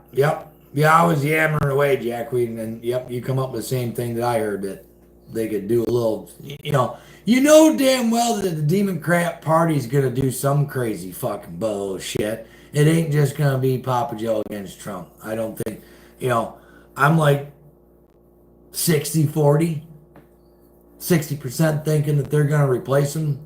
Yeah, I was yammering away, Jackweed, and then, you come up with the same thing that I heard, that they could do a little, damn well that the Democrat Party's going to do some crazy fucking bullshit. It ain't just going to be Papa Joe against Trump. I don't think, I'm like 60-40, 60% thinking that they're going to replace him.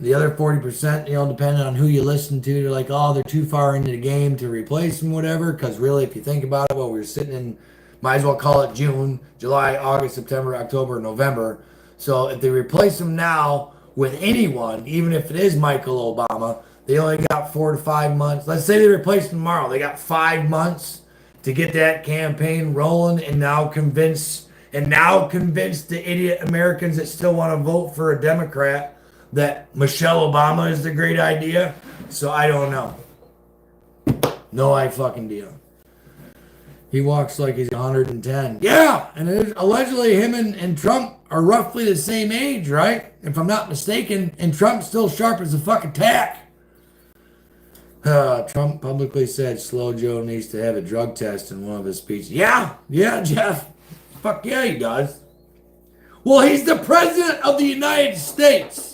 The other 40%, depending on who you listen to, they're like, oh, they're too far into the game to replace them, whatever. Because really, if you think about it, we're sitting in, might as well call it June, July, August, September, October, November. So if they replace them now with anyone, even if it is Michael Obama, they only got 4 to 5 months. Let's say they replace them tomorrow. They got 5 months to get that campaign rolling and now convince the idiot Americans that still want to vote for a Democrat that Michelle Obama is the great idea. So I don't know. No I fucking deal. He walks like he's 110. Yeah, and allegedly him and Trump are roughly the same age, right? If I'm not mistaken, and Trump's still sharp as a fucking tack. Trump publicly said Slow Joe needs to have a drug test in one of his speeches. Yeah, Jeff. Fuck yeah, he does. Well, he's the president of the United States.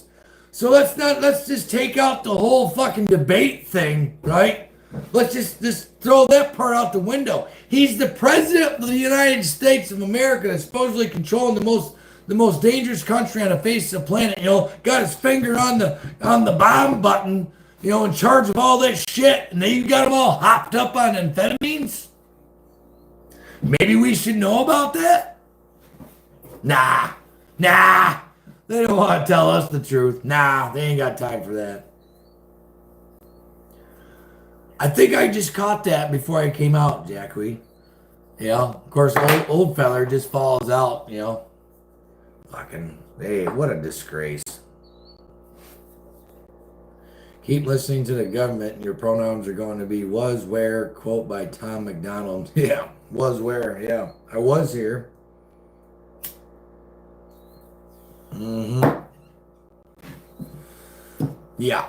So let's just take out the whole fucking debate thing, right? Let's just throw that part out the window. He's the president of the United States of America that's supposedly controlling the most dangerous country on the face of the planet. Got his finger on the bomb button, in charge of all this shit, and then you got them all hopped up on amphetamines? Maybe we should know about that? Nah. They don't want to tell us the truth. Nah, they ain't got time for that. I think I just caught that before I came out, Jackweed. Of course, old feller just falls out, Fucking, hey, what a disgrace. Keep listening to the government and your pronouns are going to be was, where, quote by Tom McDonald. Yeah, was, where, yeah. I was here. Mm-hmm. Yeah.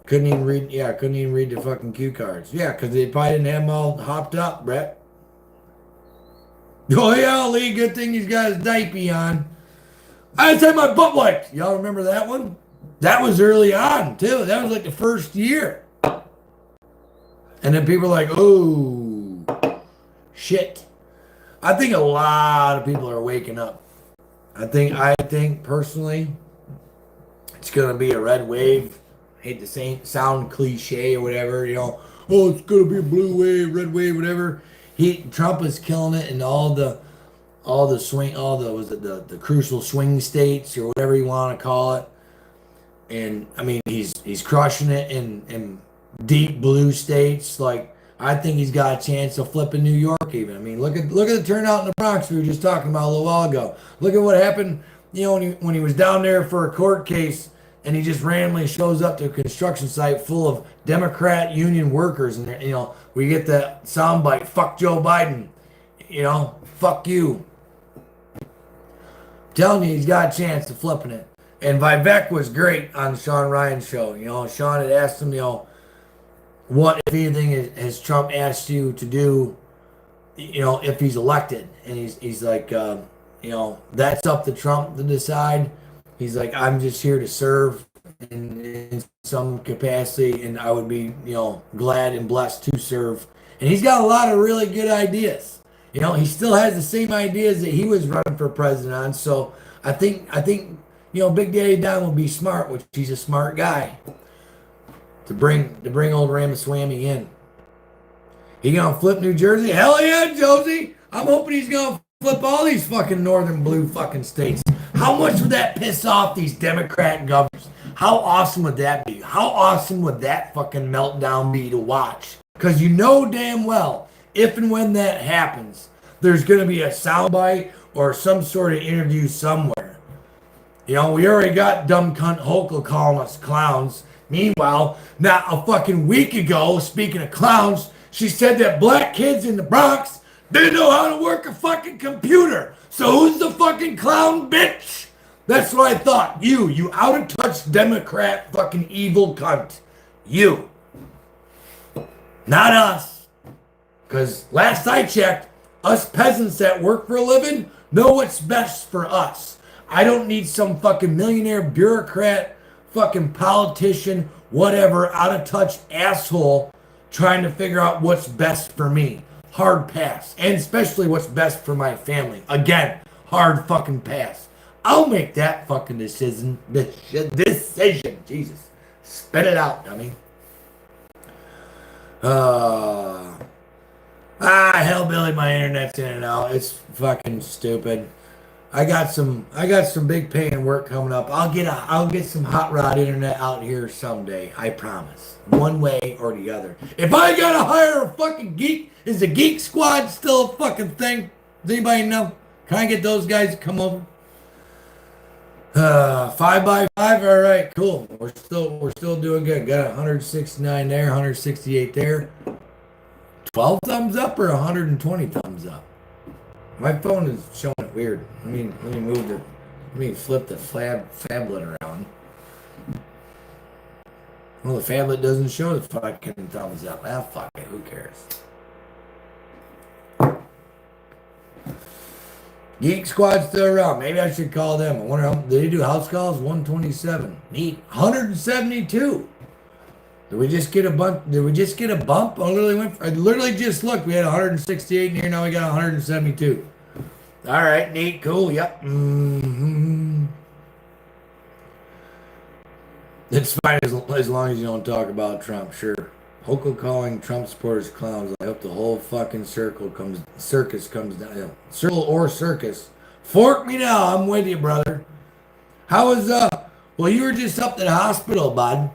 Couldn't even read the fucking cue cards. Yeah, because they probably didn't have them all hopped up, Brett. Oh yeah, Lee, good thing he's got his diaper on. I just had my butt wiped. Y'all remember that one? That was early on, too. That was like the first year. And then people are like, oh, shit. I think a lot of people are waking up. I think personally, it's gonna be a red wave. I hate to say sound cliche or whatever, oh, it's gonna be a blue wave, red wave, whatever. Trump is killing it in all the swing, all the was it the crucial swing states or whatever you want to call it. And I mean, he's crushing it in deep blue states. Like I think he's got a chance of flipping New York even. I mean, look at the turnout in the Bronx we were just talking about a little while ago. Look at what happened, when he was down there for a court case and he just randomly shows up to a construction site full of Democrat union workers and we get that soundbite, fuck Joe Biden, fuck you. I'm telling you, he's got a chance of flipping it. And Vivek was great on Sean Ryan's show. Sean had asked him, what, if anything, has Trump asked you to do, if he's elected? And he's like, that's up to Trump to decide. He's like, I'm just here to serve in some capacity, and I would be, glad and blessed to serve. And he's got a lot of really good ideas. He still has the same ideas that he was running for president on. So I think, Big Daddy Don will be smart, which he's a smart guy, to bring old Ramaswamy in. He gonna flip New Jersey? Hell yeah, Josie! I'm hoping he's gonna flip all these fucking northern blue fucking states. How much would that piss off these Democrat governors? How awesome would that be? How awesome would that fucking meltdown be to watch? Because damn well, if and when that happens, there's gonna be a soundbite or some sort of interview somewhere. We already got dumb cunt Hochul calling us clowns. Meanwhile, not a fucking week ago, speaking of clowns, she said that black kids in the Bronx didn't know how to work a fucking computer. So who's the fucking clown, bitch? That's what I thought. You out of touch Democrat fucking evil cunt. You. Not us. Because last I checked, us peasants that work for a living know what's best for us. I don't need some fucking millionaire bureaucrat, fucking politician, whatever, out of touch asshole trying to figure out what's best for me. Hard pass. And especially what's best for my family. Again, hard fucking pass. I'll make that fucking decision. Jesus. Spit it out, dummy. Hellbilly, my internet's in and out. It's fucking stupid. I got some big paying work coming up. I'll get some hot rod internet out here someday. I promise. One way or the other. If I gotta hire a fucking geek, is the Geek Squad still a fucking thing? Does anybody know? Can I get those guys to come over? 5x5. All right, cool. We're still doing good. Got 169 there, 168 there. 12 thumbs up or 120 thumbs up? My phone is showing it weird. Let me flip the phablet around. Well, the phablet doesn't show the fucking thumbs up. Ah, fuck it. Who cares? Geek Squad's still around. Maybe I should call them. I wonder did they do house calls? 127. Neat. 172. Did we just get a bump? I literally just looked. We had 168 in here. Now we got 172. All right, neat, cool. Yep. Mm-hmm. It's fine as long as you don't talk about Trump. Sure. Hochul calling Trump supporters clowns. I hope the whole fucking circus comes down. Yeah. Circle or circus. Fork me now. I'm with you, brother. How was Well, you were just up to the hospital, bud.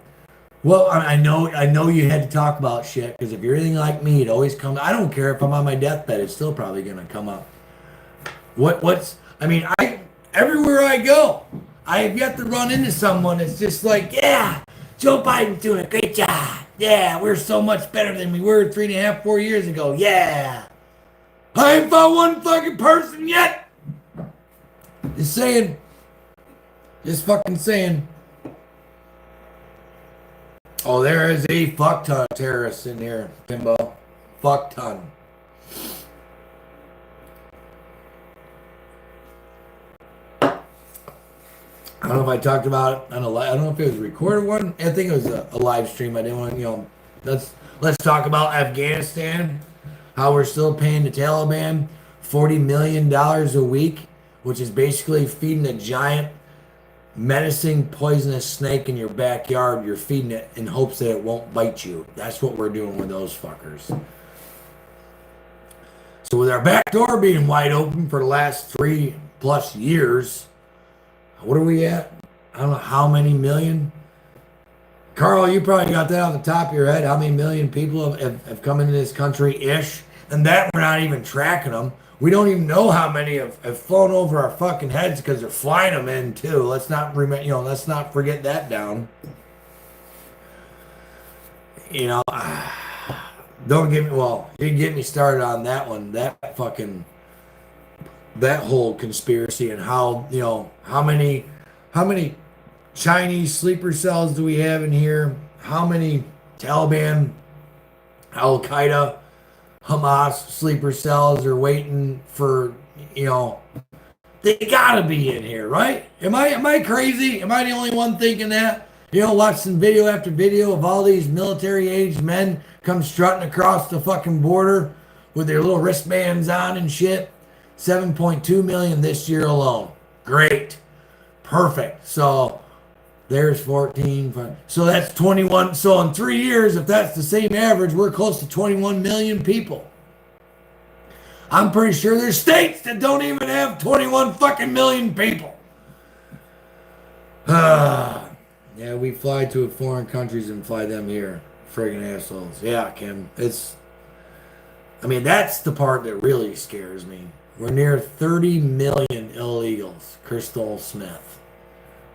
Well, I know you had to talk about shit, because if you're anything like me, it always comes. I don't care if I'm on my deathbed, it's still probably gonna come up. Everywhere I go, I have yet to run into someone that's just like, yeah, Joe Biden's doing a great job. Yeah, we're so much better than we were 3.5, 4 years ago. Yeah. I ain't found one fucking person yet. Just saying. Just fucking saying. Oh, there is a fuck ton of terrorists in here, Timbo. Fuck ton. I don't know if I talked about it on I don't know if it was a recorded one. I think it was a live stream. I didn't want to, let's talk about Afghanistan, how we're still paying the Taliban $40 million a week, which is basically feeding a giant menacing poisonous snake in your backyard. You're feeding it in hopes that it won't bite you. That's what we're doing with those fuckers. So with our back door being wide open for the last 3+ years, what are we at? I don't know how many million. Carl, you probably got that on the top of your head. How many million people have come into this country-ish? And that we're not even tracking them. We don't even know how many have flown over our fucking heads because they're flying them in too. Let's not let's not forget that down. Don't get me, well, you can get me started on that one. That whole conspiracy and how many Chinese sleeper cells do we have in here? How many Taliban, Al Qaeda, Hamas sleeper cells are waiting for, they gotta be in here, right? Am I crazy? Am I the only one thinking that? Watching video after video of all these military-aged men come strutting across the fucking border with their little wristbands on and shit. 7.2 million this year alone. Great. Perfect. So there's 14. So that's 21. So in 3 years, if that's the same average, we're close to 21 million people. I'm pretty sure there's states that don't even have 21 fucking million people. Yeah, we fly to foreign countries and fly them here. Friggin' assholes. Yeah, Kim. That's the part that really scares me. We're near 30 million illegals. Crystal Smith.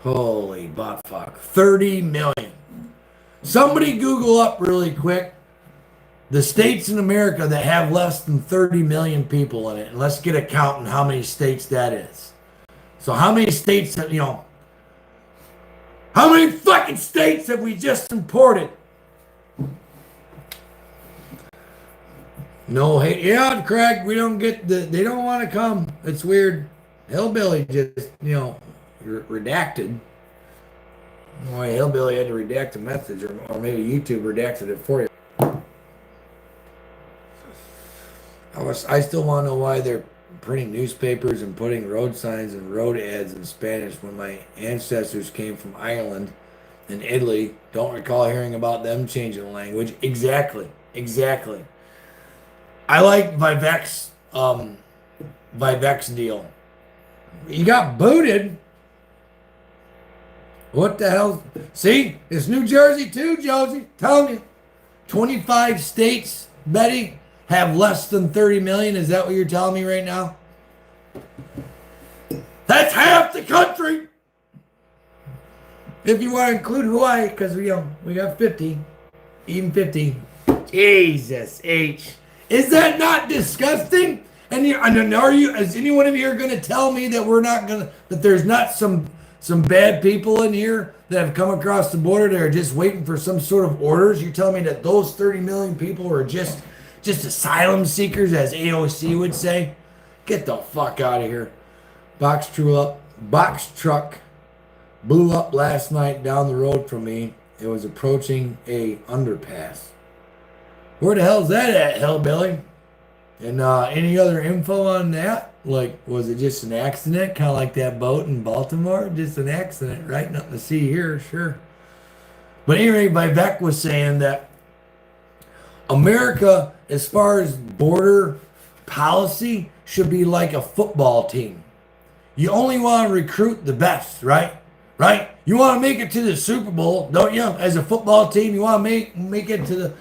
Holy butt fuck. 30 million. Somebody Google up really quick the states in America that have less than 30 million people in it. And let's get a count on how many states that is. So how many states have, how many fucking states have we just imported? No hate. Yeah, Craig, we don't get they don't want to come. It's weird. Hillbilly just, redacted. Why Hillbilly had to redact a message, or maybe YouTube redacted it for you. I still want to know why they're printing newspapers and putting road signs and road ads in Spanish when my ancestors came from Ireland and Italy. Don't recall hearing about them changing the language. Exactly. I like Vivek's deal. He got booted. What the hell? See, it's New Jersey too, Josie. Telling you, 25 states, Betty, have less than 30 million. Is that what you're telling me right now? That's half the country. If you want to include Hawaii, because we got 50, even 50. Jesus H. Is that not disgusting? And is any one of you going to tell me that that there's not some bad people in here that have come across the border that are just waiting for some sort of orders? You're telling me that those 30 million people are just asylum seekers, as AOC would say? Get the fuck out of here. Box truck blew up last night down the road from me. It was approaching a underpass. Where the hell's that at, Hillbilly? And any other info on that? Like, was it just an accident? Kind of like that boat in Baltimore? Just an accident, right? Nothing to see here, sure. But anyway, Vivek was saying that America, as far as border policy, should be like a football team. You only want to recruit the best, right? Right? You want to make it to the Super Bowl, don't you? As a football team, you want to make it to the,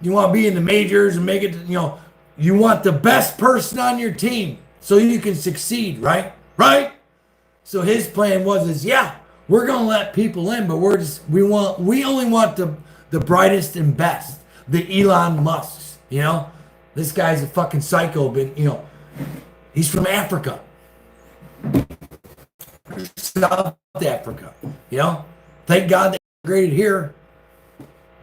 you want to be in the majors and make it to, you want the best person on your team so you can succeed, right? Right? So his plan was, we're going to let people in, but we only want the brightest and best. The Elon Musks, This guy's a fucking psycho, but, he's from Africa. South Africa, Thank God they integrated here.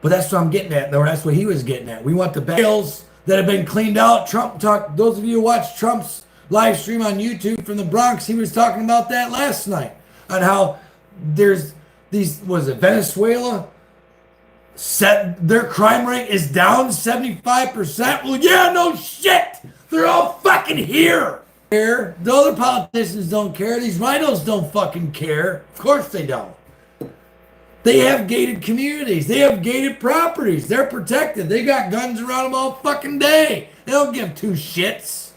But that's what I'm getting at, though. That's what he was getting at. We want the bales that have been cleaned out. Trump talked, those of you who watched Trump's live stream on YouTube from the Bronx, he was talking about that last night. on how there's these, was it Venezuela? Their crime rate is down 75%. Well, yeah, no shit. They're all fucking here. The other politicians don't care. These rhinos don't fucking care. Of course they don't. They have gated communities. They have gated properties. They're protected. They got guns around them all fucking day. They don't give two shits.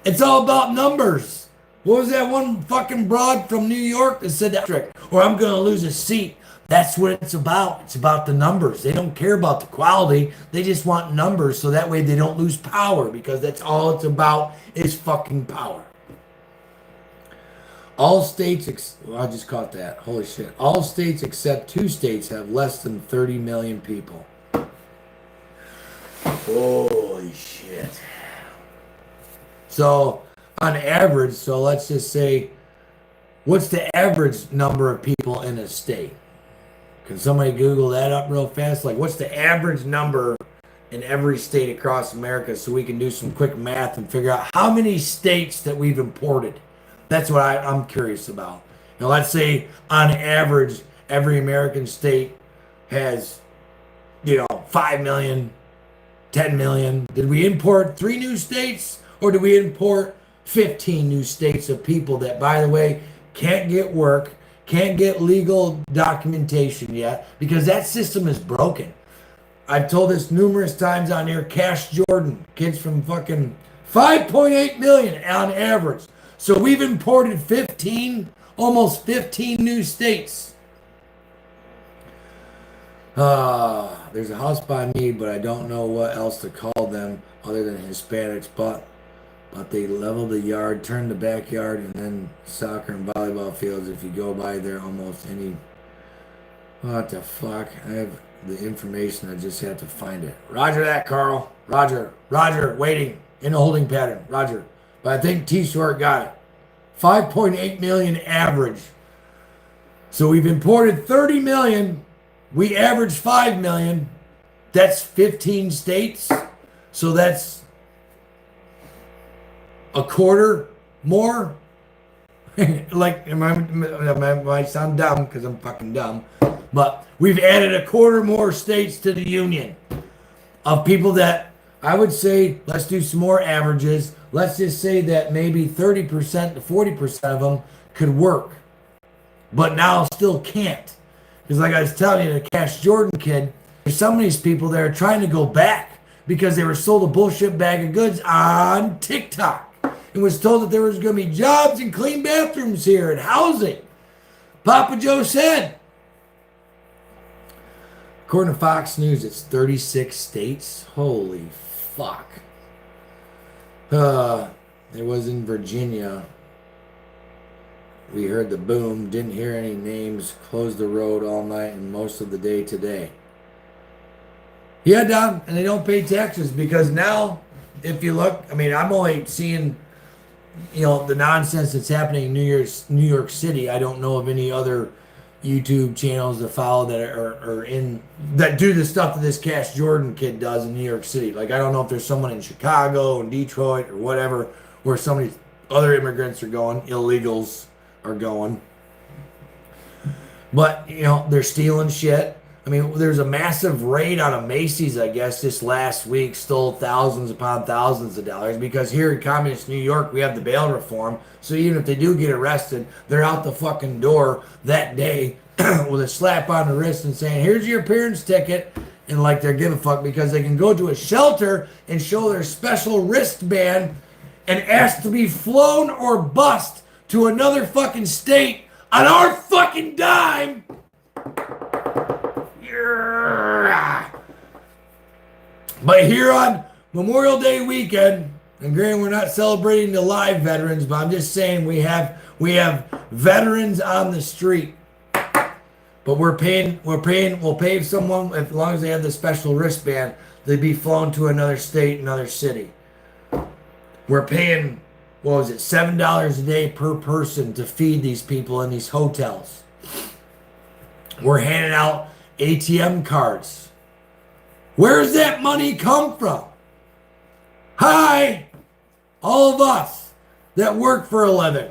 It's all about numbers. What was that one fucking broad from New York that said that? Or I'm going to lose a seat. That's what it's about. It's about the numbers. They don't care about the quality. They just want numbers so that way they don't lose power, because that's all it's about is fucking power. All states, I just caught that. Holy shit. All states except 2 states have less than 30 million people. Holy shit. So, on average, so let's just say, what's the average number of people in a state? Can somebody Google that up real fast? Like, what's the average number in every state across America, so we can do some quick math and figure out how many states that we've imported? That's what I'm curious about. Now, let's say on average, every American state has, 5 million, 10 million. Did we import 3 new states, or did we import 15 new states of people that, by the way, can't get work, can't get legal documentation yet, because that system is broken? I've told this numerous times on here. Cash Jordan, kids from fucking 5.8 million on average. So we've imported almost 15 new states. There's a house by me, but I don't know what else to call them other than Hispanics. But they level the yard, turn the backyard, and then soccer and volleyball fields. If you go by there, almost any. What the fuck? I have the information. I just have to find it. Roger that, Carl. Roger, waiting in a holding pattern. Roger. But I think T-Short got it. 5.8 million average. So we've imported 30 million. We average 5 million. That's 15 states. So that's a quarter more. Like, it might sound dumb because I'm fucking dumb. But we've added a quarter more states to the union of people that, I would say, let's do some more averages. Let's just say that maybe 30% to 40% of them could work, but now still can't. Because like I was telling you, the Cash Jordan kid, there's some of these people that are trying to go back because they were sold a bullshit bag of goods on TikTok and was told that there was going to be jobs and clean bathrooms here and housing. Papa Joe said. According to Fox News, it's 36 states. Holy fuck. It was in Virginia. We heard the boom, didn't hear any names, closed the road all night and most of the day today. Yeah, Dom, and they don't pay taxes because now, if you look, I'm only seeing, the nonsense that's happening in New York City. I don't know of any other YouTube channels to follow that are that do the stuff that this Cash Jordan kid does in New York City. Like, I don't know if there's someone in Chicago and Detroit or whatever where some of these other immigrants are going, illegals are going. But, they're stealing shit. There's a massive raid on a Macy's, I guess, this last week, stole thousands upon thousands of dollars, because here in communist New York, we have the bail reform. So even if they do get arrested, they're out the fucking door that day with a slap on the wrist and saying, here's your appearance ticket. And like they're giving a fuck because they can go to a shelter and show their special wristband and ask to be flown or bused to another fucking state on our fucking dime. But here on Memorial Day weekend, and granted we're not celebrating the live veterans, but I'm just saying we have veterans on the street. But we'll pay someone, as long as they have the special wristband, they'd be flown to another state, another city. We're paying, $7 a day per person to feed these people in these hotels. We're handing out ATM cards. Where does that money come from? Hi, all of us that work for a living.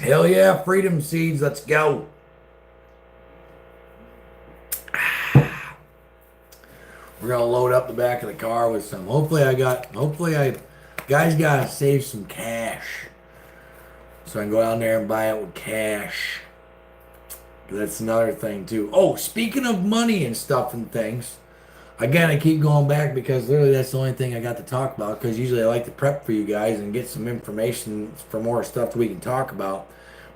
Hell yeah, freedom seeds, let's go. We're gonna load up the back of the car with some. Guys gotta save some cash. So I can go down there and buy it with cash. That's another thing too. Oh, speaking of money and stuff and things, again, I keep going back because literally that's the only thing I got to talk about. Because usually I like to prep for you guys and get some information for more stuff that we can talk about.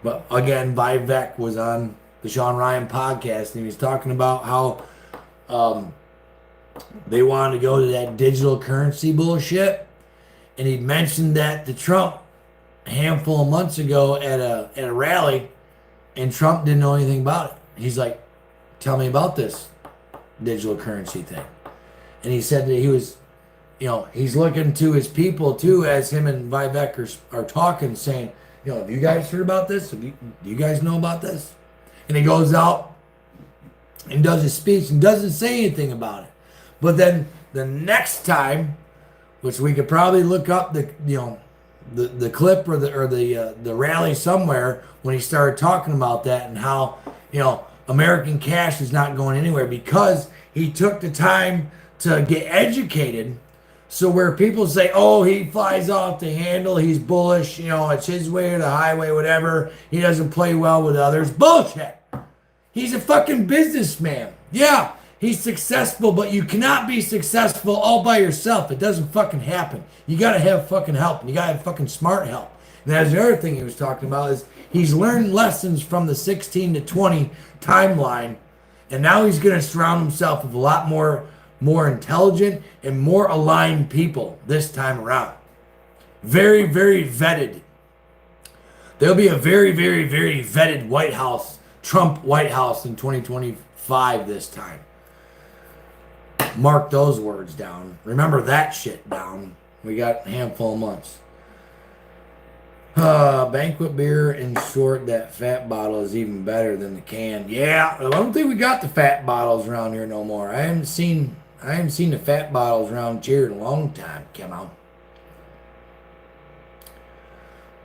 But again, Vivek was on the Sean Ryan podcast and he was talking about how they wanted to go to that digital currency bullshit, and he mentioned that to Trump a handful of months ago at a rally, and Trump didn't know anything about it. He's like, "Tell me about this digital currency thing," and he said that he was, he's looking to his people too, as him and Vivek are talking, saying, "Have you guys heard about this? Do you guys know about this?" And he goes out and does his speech and doesn't say anything about it. But then the next time, which we could probably look up the clip or the rally somewhere when he started talking about that and how American cash is not going anywhere because he took the time to get educated. So where people say, "Oh, he flies off the handle, he's bullish, it's his way or the highway, whatever, he doesn't play well with others," bullshit. He's a fucking businessman. Yeah, he's successful, but you cannot be successful all by yourself. It doesn't fucking happen. You gotta have fucking help, and you gotta have fucking smart help. And that's the other thing he was talking about is he's learned lessons from the 16 to 20 timeline, and now he's gonna surround himself with a lot more intelligent and more aligned people this time around. Very, very vetted. There'll be a very, very, very vetted White House, Trump White House in 2025 this time. Mark those words down. Remember that shit down. We got a handful of months. Banquet beer, in short, that fat bottle is even better than the can. Yeah, I don't think we got the fat bottles around here no more. I haven't seen the fat bottles around here in a long time. Come on.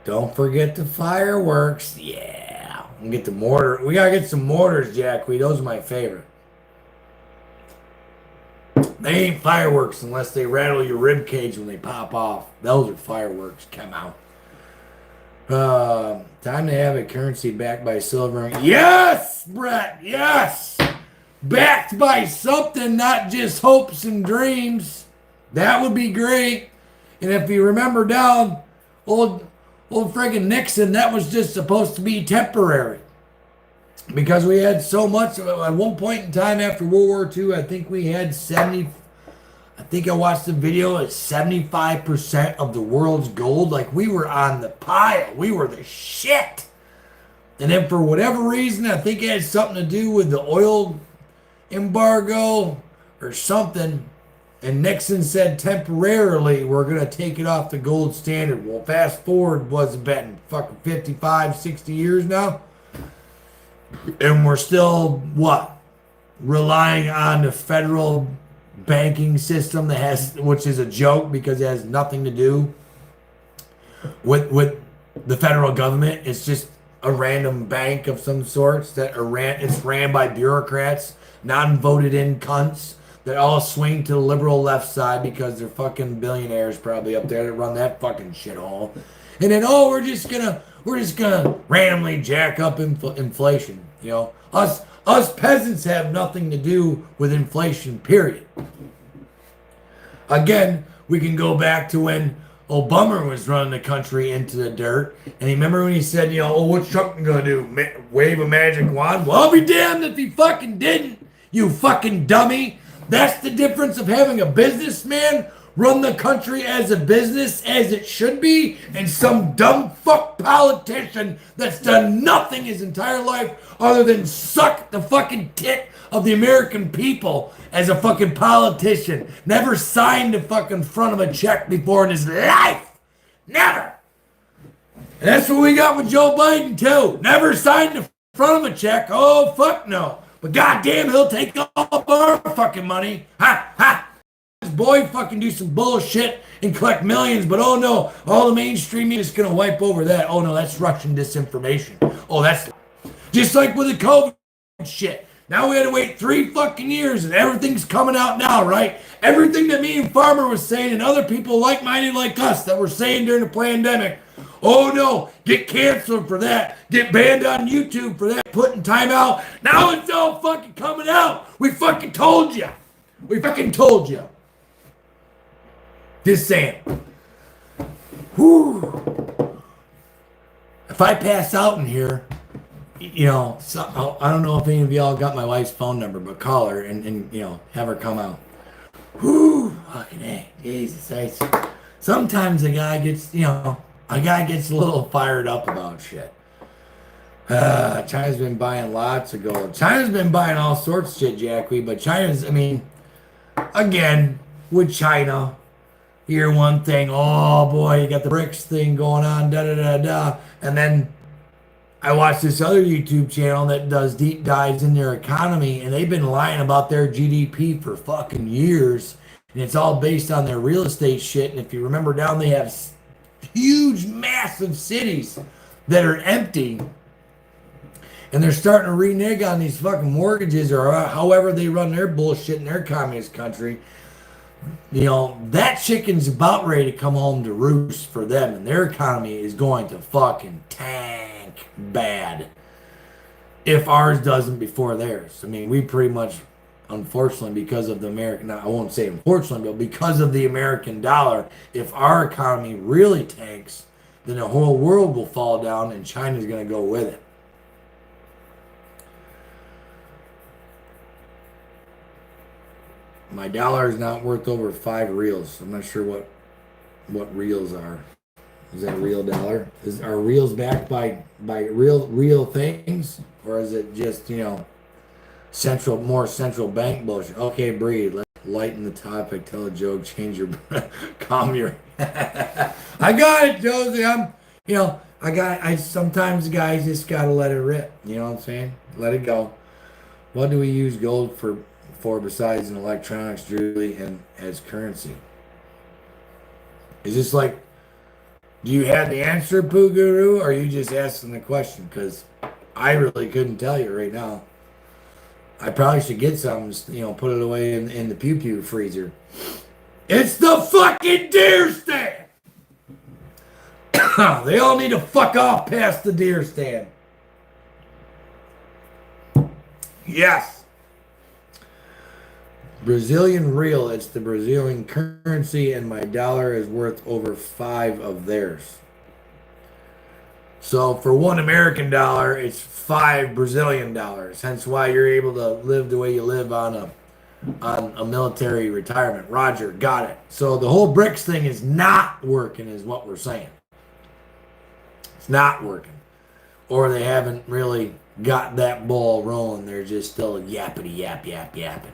Don't forget the fireworks. Yeah. And get the mortar. We gotta get some mortars, Jack. Those are my favorite. They ain't fireworks unless they rattle your rib cage when they pop off. Those are fireworks. Come out. Time to have a currency backed by silver. Yes, Brett. Yes, backed by something, not just hopes and dreams. That would be great. And if you remember down, old friggin' Nixon, that was just supposed to be temporary. Because we had so much, at one point in time after World War II, I think we had I think I watched the video at 75% of the world's gold. Like, we were on the pile. We were the shit. And then for whatever reason, I think it had something to do with the oil embargo or something. And Nixon said temporarily we're going to take it off the gold standard. Well, fast forward, was it been fucking 55, 60 years now? And we're still, relying on the federal banking system which is a joke because it has nothing to do with the federal government. It's just a random bank of some sorts it's ran by bureaucrats, non-voted in cunts that all swing to the liberal left side because they're fucking billionaires probably up there that run that fucking shithole. And then, we're just gonna randomly jack up inflation. Us peasants have nothing to do with inflation, period. Again, we can go back to when Obama was running the country into the dirt. And you remember when he said, what's Trump gonna do? Wave a magic wand? Well, I'll be damned if he fucking didn't, you fucking dummy. That's the difference of having a businessman run the country as a business as it should be, and some dumb fuck politician that's done nothing his entire life other than suck the fucking tit of the American people as a fucking politician. Never signed the fucking front of a check before in his life. Never. And that's what we got with Joe Biden too. Never signed the front of a check. Oh, fuck no. But goddamn, he'll take all of our fucking money. Ha, ha. boy fucking do some bullshit and collect millions, but oh no, all the mainstream media is going to wipe over that. Oh no, that's Russian disinformation. Oh, that's just like with the COVID shit. Now we had to wait 3 fucking years and everything's coming out now, right? Everything that me and Farmer was saying and other people like-minded like us that were saying during the pandemic. Oh no, get canceled for that. Get banned on YouTube for that. Put in time out. Now it's all fucking coming out. We fucking told you. We fucking told you. Just saying. Whew. If I pass out in here, you know, I don't know if any of y'all got my wife's phone number, but call her and you know, have her come out. Whoo, fucking hey, Jesus. Sometimes a guy gets a little fired up about shit. China's been buying lots of gold. China's been buying all sorts of shit, Jackie, but China's, I mean, again, with China, you hear one thing, oh boy, you got the BRICS thing going on, da-da-da-da, and then I watched this other YouTube channel that does deep dives in their economy, and they've been lying about their GDP for fucking years, and it's all based on their real estate shit. And if you remember down, they have huge, massive cities that are empty, and they're starting to renege on these fucking mortgages or however they run their bullshit in their communist country. You know, that chicken's about ready to come home to roost for them, and their economy is going to fucking tank bad if ours doesn't before theirs. I mean, we pretty much, unfortunately, because of the American, I won't say unfortunately, but because of the American dollar, if our economy really tanks, then the whole world will fall down and China's going to go with it. My dollar is not worth over 5 reals. I'm not sure what reals are. Is that a real dollar? Are reals backed by real things, or is it just, you know, more central bank bullshit? Okay, breathe. Let's lighten the topic. Tell a joke. Change your calm your. I got it, Josie. I sometimes guys just gotta let it rip. You know what I'm saying? Let it go. What do we use gold for besides in electronics, jewelry, and as currency? Is this like? Do you have the answer, Pooh Guru, or are you just asking the question? Because I really couldn't tell you right now. I probably should get some, you know, put it away in the pew-pew freezer. It's the fucking deer stand! They all need to fuck off past the deer stand. Yes. Brazilian real, it's the Brazilian currency, and my dollar is worth over 5 of theirs. So for 1 American dollar, it's 5 Brazilian dollars. Hence why you're able to live the way you live on a military retirement. Roger, got it. So the whole BRICS thing is not working, is what we're saying. It's not working. Or they haven't really got that ball rolling. They're just still yappity yapping.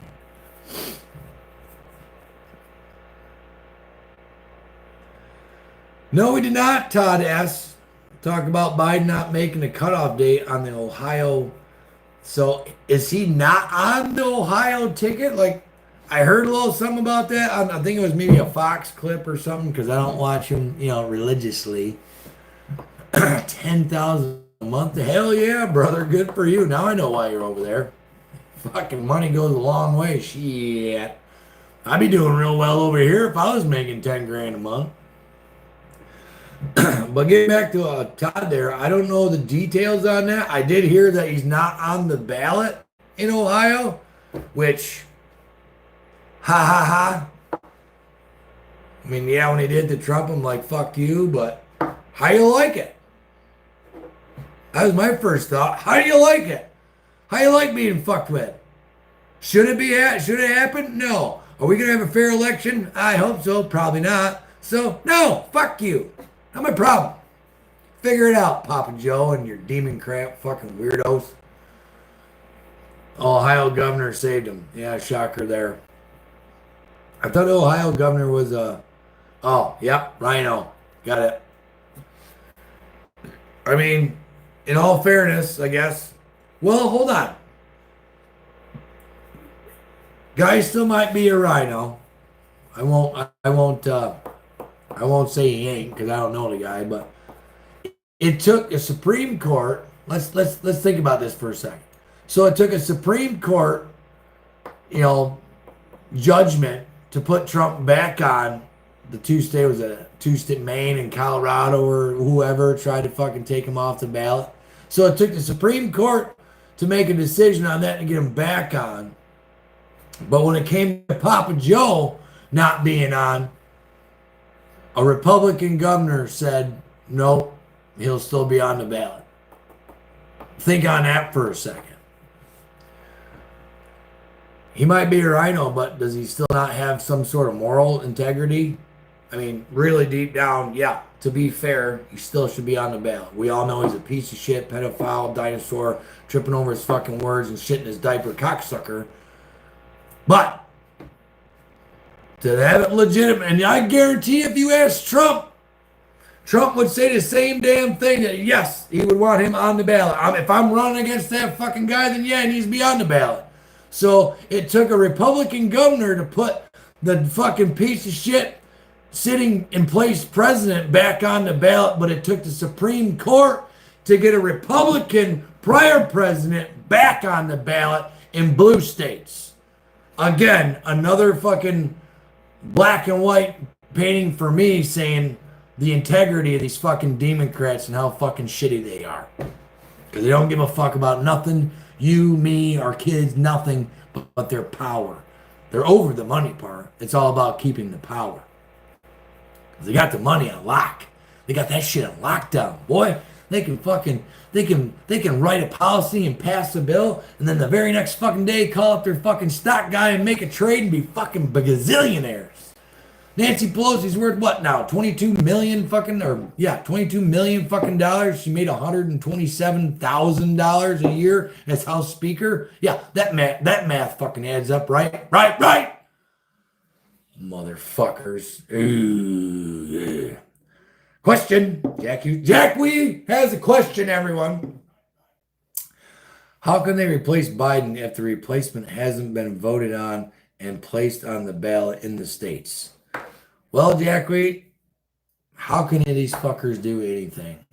No, we did not, Todd S. Talk about Biden not making a cutoff date on the Ohio. So is he not on the Ohio ticket? Like, I heard a little something about that. I think it was maybe a Fox clip or something, because I don't watch him, you know, religiously. 10,000 a month. Hell yeah, brother. Good for you. Now I know why you're over there. Fucking money goes a long way. Shit. I'd be doing real well over here if I was making 10 grand a month. But getting back to Todd there, I don't know the details on that. I did hear that he's not on the ballot in Ohio, which, ha. I mean, yeah, when he did to Trump, I'm like, fuck you, but how you like it? That was my first thought. How do you like it? How you like being fucked with? Should it happen? No. Are we going to have a fair election? I hope so. Probably not. So, no. Fuck you. Not my problem. Figure it out, Papa Joe and your demon crap fucking weirdos. Ohio governor saved him. Yeah, shocker there. I thought the Ohio governor was oh, yep, Rhino. Got it. I mean, in all fairness, I guess. Well, hold on. Guy still might be a rhino. I won't say he ain't because I don't know the guy, but it took a Supreme Court. Let's think about this for a second. So it took a Supreme Court, you know, judgment to put Trump back on the two state Maine and Colorado or whoever tried to fucking take him off the ballot. So it took the Supreme Court to make a decision on that and get him back on. But when it came to Papa Joe not being on, a Republican governor said, nope, he'll still be on the ballot. Think on that for a second. He might be a rhino, but does he still not have some sort of moral integrity? I mean, really deep down, yeah, to be fair, he still should be on the ballot. We all know he's a piece of shit, pedophile, dinosaur, tripping over his fucking words and shitting his diaper cocksucker. But to have it legitimate, and I guarantee if you ask Trump would say the same damn thing, that yes, he would want him on the ballot. If I'm running against that fucking guy, then yeah, he needs to be on the ballot. So it took a Republican governor to put the fucking piece of shit sitting in place president back on the ballot, but it took the Supreme Court to get a Republican prior president back on the ballot in blue states. Again, another fucking black and white painting for me saying the integrity of these fucking Democrats and how fucking shitty they are. Because they don't give a fuck about nothing. You, me, our kids, nothing but their power. They're over the money part. It's all about keeping the power. Because they got the money on lock. They got that shit on lockdown. Boy, they can write a policy and pass a bill, and then the very next fucking day call up their fucking stock guy and make a trade and be fucking gazillionaires. Nancy Pelosi's worth what now? 22 million fucking, or yeah, 22 million fucking dollars. She made $127,000 a year as House Speaker. Yeah, that math fucking adds up, right? Right. Motherfuckers. Ooh, yeah. Question. Jack Wee has a question, everyone. How can they replace Biden if the replacement hasn't been voted on and placed on the ballot in the states? Well, Jack Wee, how can any of these fuckers do anything?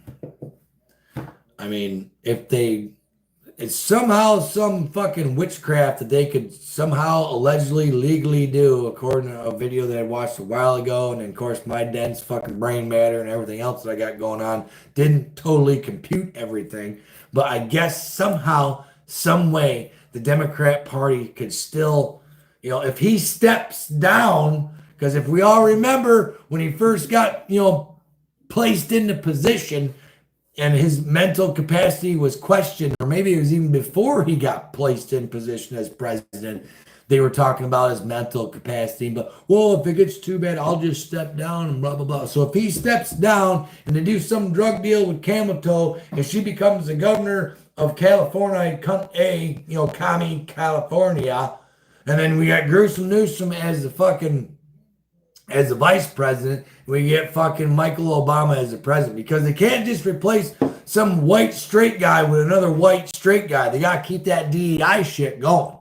I mean, it's somehow some fucking witchcraft that they could somehow allegedly legally do, according to a video that I watched a while ago. And then, of course, my dense fucking brain matter and everything else that I got going on didn't totally compute everything. But I guess somehow, some way, the Democrat Party could still, if he steps down, because if we all remember when he first got, placed into position, and his mental capacity was questioned, or maybe it was even before he got placed in position as president, they were talking about his mental capacity. But, well, if it gets too bad, I'll just step down and blah, blah, blah. So if he steps down and they do some drug deal with Camel Toe, and she becomes the governor of California, commie California, and then we got Gruesome Newsom as the vice president, we get fucking Michael Obama as the president, because they can't just replace some white straight guy with another white straight guy. They got to keep that DEI shit going,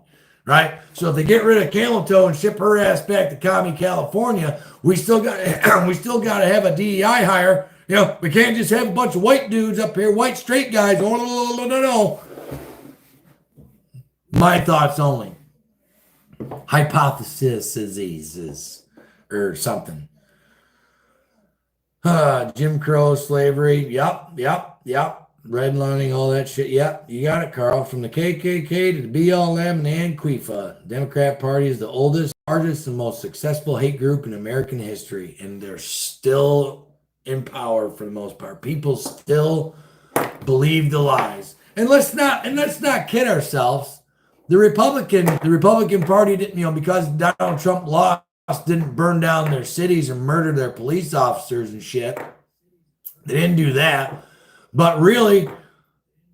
right? So if they get rid of Camel Toe and ship her ass back to commie California, we still got to have a DEI hire. We can't just have a bunch of white dudes up here, white straight guys. Oh, no. My thoughts only. Hypotheses or something. Jim Crow, slavery. Yep. Redlining, all that shit. Yep, you got it, Carl. From the KKK to the BLM and Antifa, Democrat Party is the oldest, largest, and most successful hate group in American history, and they're still in power for the most part. People still believe the lies, and let's not kid ourselves. The Republican Party didn't, because Donald Trump lost, didn't burn down their cities and murder their police officers and shit. They didn't do that. But really,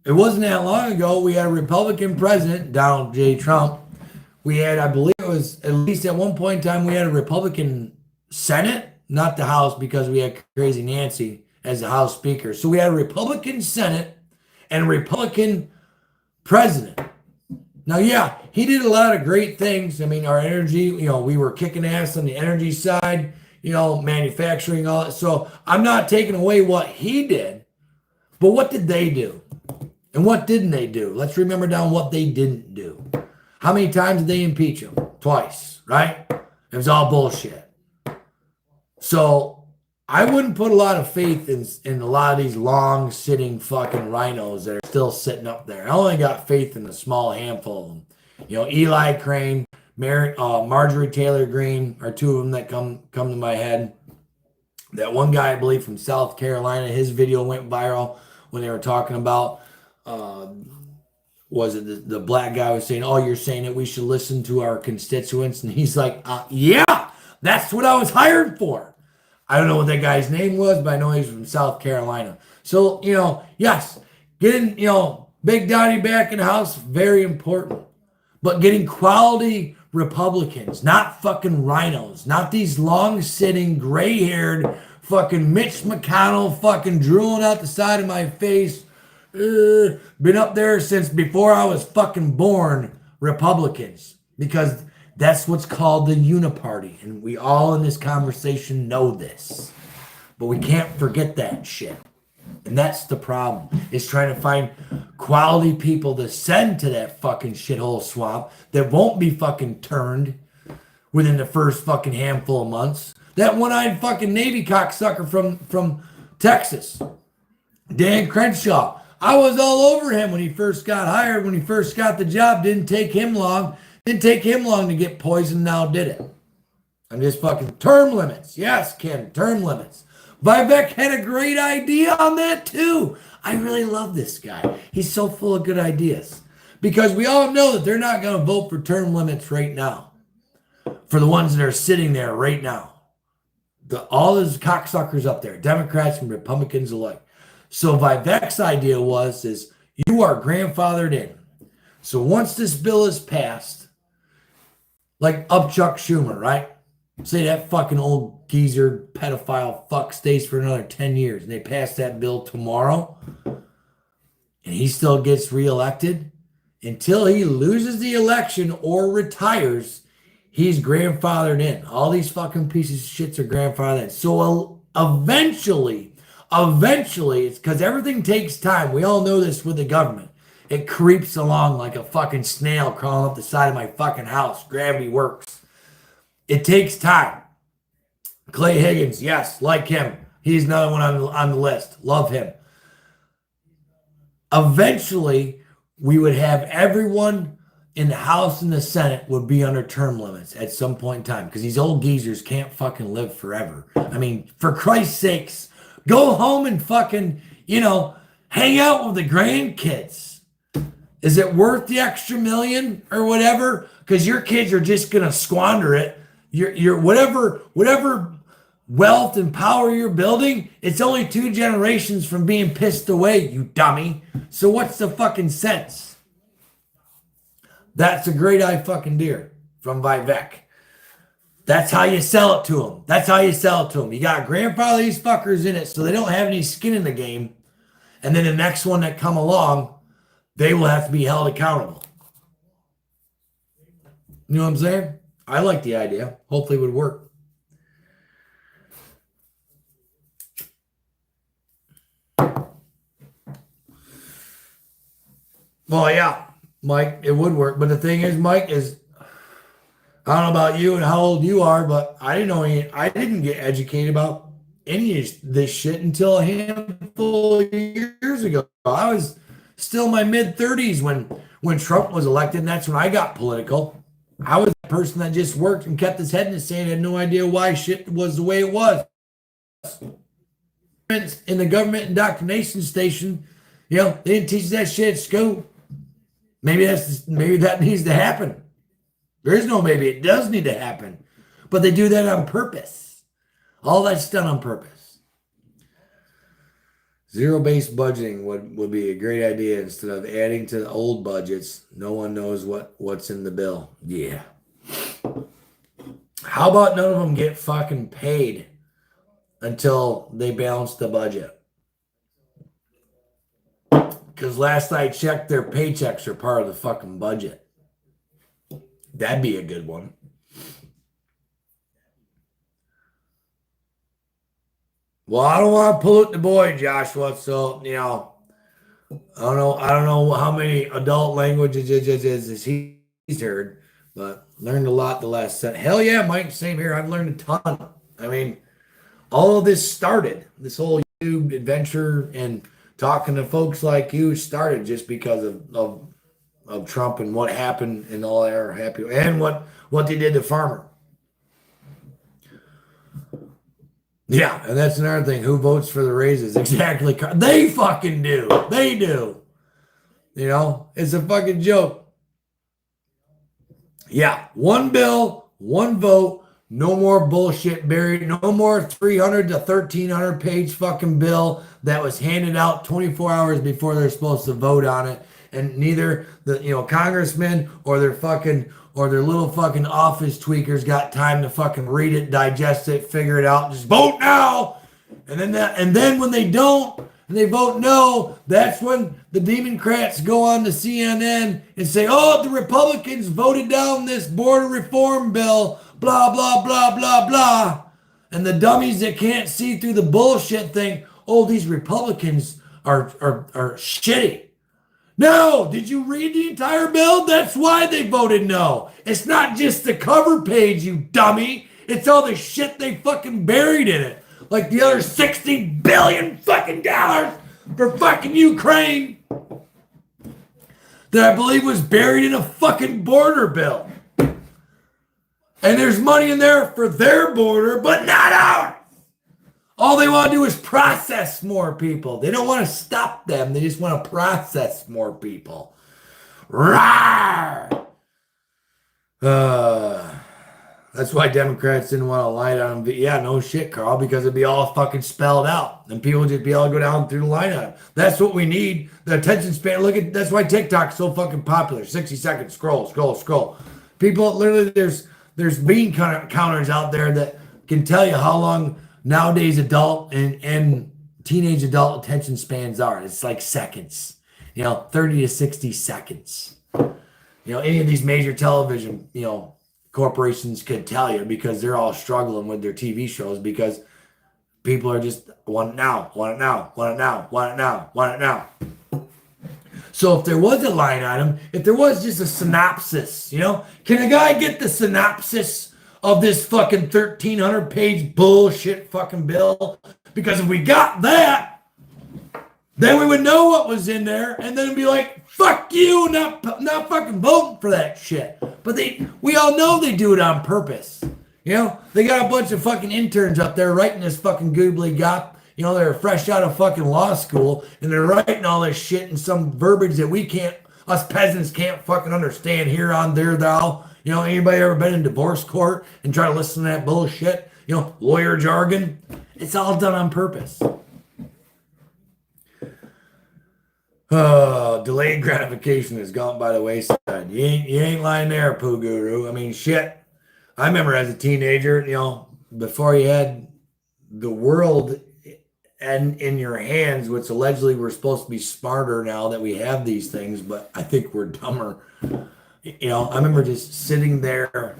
it wasn't that long ago, we had a Republican president, Donald J. Trump. We had, I believe it was, at least at one point in time, we had a Republican Senate, not the House, because we had Crazy Nancy as the House Speaker. So we had a Republican Senate and a Republican president. Now, yeah, he did a lot of great things. I mean, our energy, we were kicking ass on the energy side, manufacturing, all that. So I'm not taking away what he did, but what did they do? And what didn't they do? Let's remember down what they didn't do. How many times did they impeach him? Twice, right? It was all bullshit. So I wouldn't put a lot of faith in a lot of these long sitting fucking rhinos that are still sitting up there. I only got faith in a small handful of them. Eli Crane, Marjorie Taylor Greene are two of them that come to my head. That one guy, I believe, from South Carolina, his video went viral when they were talking about, was it the black guy was saying, oh, you're saying that we should listen to our constituents? And he's like, yeah, that's what I was hired for. I don't know what that guy's name was, but I know he's from South Carolina. So, yes, getting, Big Daddy back in the house, very important. But getting quality Republicans, not fucking rhinos, not these long-sitting, gray-haired, fucking Mitch McConnell fucking drooling out the side of my face. Been up there since before I was fucking born, Republicans. Because that's what's called the uniparty. And we all in this conversation know this. But we can't forget that shit. And that's the problem, is trying to find quality people to send to that fucking shithole swamp that won't be fucking turned within the first fucking handful of months. That one-eyed fucking Navy cocksucker from Texas, Dan Crenshaw. I was all over him when he first got hired, when he first got the job. Didn't take him long to get poisoned, now did it. I'm just fucking term limits. Yes, Ken, term limits. Vivek had a great idea on that too. I really love this guy. He's so full of good ideas. Because we all know that they're not going to vote for term limits right now. For the ones that are sitting there right now. All those cocksuckers up there, Democrats and Republicans alike. So Vivek's idea is you are grandfathered in. So once this bill is passed, like up Chuck Schumer, right? Say that fucking old geezer pedophile fuck stays for another 10 years and they pass that bill tomorrow and he still gets reelected until he loses the election or retires, he's grandfathered in. All these fucking pieces of shits are grandfathered in. So eventually, it's because everything takes time. We all know this with the government. It creeps along like a fucking snail crawling up the side of my fucking house. Gravity works. It takes time. Clay Higgins, yes, like him. He's another one on the list. Love him. Eventually, we would have everyone in the House and the Senate would be under term limits at some point in time because these old geezers can't fucking live forever. I mean, for Christ's sakes, go home and fucking, hang out with the grandkids. Is it worth the extra million or whatever? Because your kids are just going to squander it. Your whatever wealth and power you're building, it's only 2 generations from being pissed away, you dummy. So what's the fucking sense? That's a great idea from Vivek. That's how you sell it to them. You got grandfather these fuckers in it so they don't have any skin in the game. And then the next one that come along, they will have to be held accountable. You know what I'm saying? I like the idea. Hopefully it would work. Well, yeah, Mike, it would work. But the thing is, Mike, I don't know about you and how old you are, but I didn't get educated about any of this shit until a handful of years ago. I was still in my mid-30s when Trump was elected, and that's when I got political. I was a person that just worked and kept his head in the sand, had no idea why shit was the way it was. In the government indoctrination station, they didn't teach that shit at school. Maybe that needs to happen. There is no maybe. It does need to happen. But they do that on purpose. All that's done on purpose. Zero-based budgeting would be a great idea instead of adding to the old budgets. No one knows what's in the bill. Yeah. How about none of them get fucking paid until they balance the budget? Because last I checked, their paychecks are part of the fucking budget. That'd be a good one. Well, I don't want to pollute the boy, Joshua. So, I don't know how many adult languages he's heard, but learned a lot the last set. Hell yeah, Mike, same here. I've learned a ton. I mean, all of this started, this whole YouTube adventure and talking to folks like you started just because of Trump and what happened and all that are happy and what they did to farmer. Yeah, and that's another thing. Who votes for the raises? Exactly. They fucking do. They do. It's a fucking joke. Yeah, one bill, one vote, no more bullshit buried, no more 300 to 1,300 page fucking bill that was handed out 24 hours before they're supposed to vote on it. And neither the congressmen or their little fucking office tweakers got time to fucking read it, digest it, figure it out. Just vote now. And then when they don't and they vote no, that's when the Democrats go on to CNN and say, "Oh, the Republicans voted down this border reform bill, blah blah blah blah blah." And the dummies that can't see through the bullshit think, "Oh, these Republicans are shitty." No, did you read the entire bill? That's why they voted no. It's not just the cover page, you dummy. It's all the shit they fucking buried in it. Like the other $60 billion fucking dollars for fucking Ukraine that I believe was buried in a fucking border bill. And there's money in there for their border, but not ours. All they want to do is process more people. They don't want to stop them. They just want to process more people. Rawr! That's why Democrats didn't want to line on them. Yeah, no shit, Carl, because it'd be all fucking spelled out. And people would just be able to go down through the line on them. That's what we need. The attention span. That's why TikTok's so fucking popular. 60 seconds, scroll, scroll, scroll. People, literally, there's bean counters out there that can tell you how long nowadays adult and teenage adult attention spans are. It's like seconds, 30 to 60 seconds. Any of these major television, corporations could tell you because they're all struggling with their TV shows because people are just want it now, want it now, want it now, want it now, want it now. So if there was a line item, if there was just a synopsis, can a guy get the synopsis of this fucking 1,300 page bullshit fucking bill? Because if we got that, then we would know what was in there and then it'd be like, fuck you, not fucking voting for that shit. But we all know they do it on purpose. They got a bunch of fucking interns up there writing this fucking goobly gop. They're fresh out of fucking law school and they're writing all this shit in some verbiage that us peasants can't fucking understand here on there thou. Anybody ever been in divorce court and try to listen to that bullshit? Lawyer jargon. It's all done on purpose. Delayed gratification has gone by the wayside. You ain't lying there, Pooh Guru. I mean, shit. I remember as a teenager, before you had the world and in your hands, which allegedly we're supposed to be smarter now that we have these things, but I think we're dumber. I remember just sitting there,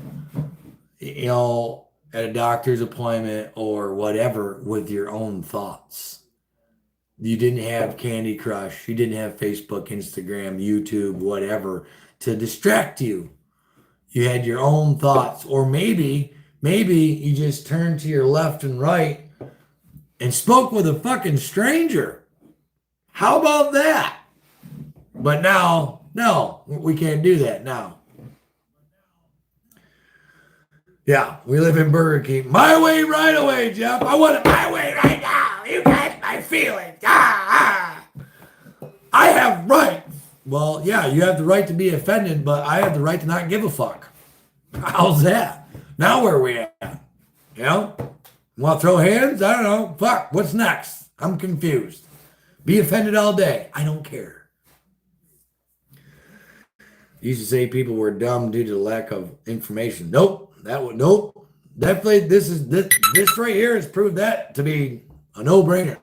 at a doctor's appointment or whatever with your own thoughts. You didn't have Candy Crush. You didn't have Facebook, Instagram, YouTube, whatever to distract you. You had your own thoughts. Or maybe you just turned to your left and right and spoke with a fucking stranger. How about that? But now, no, we can't do that now. Yeah, we live in Burger King. My way right away, Jeff. I want it my way right now. You catch my feelings. I have rights. Well, yeah, you have the right to be offended, but I have the right to not give a fuck. How's that? Now where are we at? Want to throw hands? I don't know. Fuck, what's next? I'm confused. Be offended all day. I don't care. Used to say people were dumb due to the lack of information. Nope. Nope. Definitely, this right here has proved that to be a no-brainer.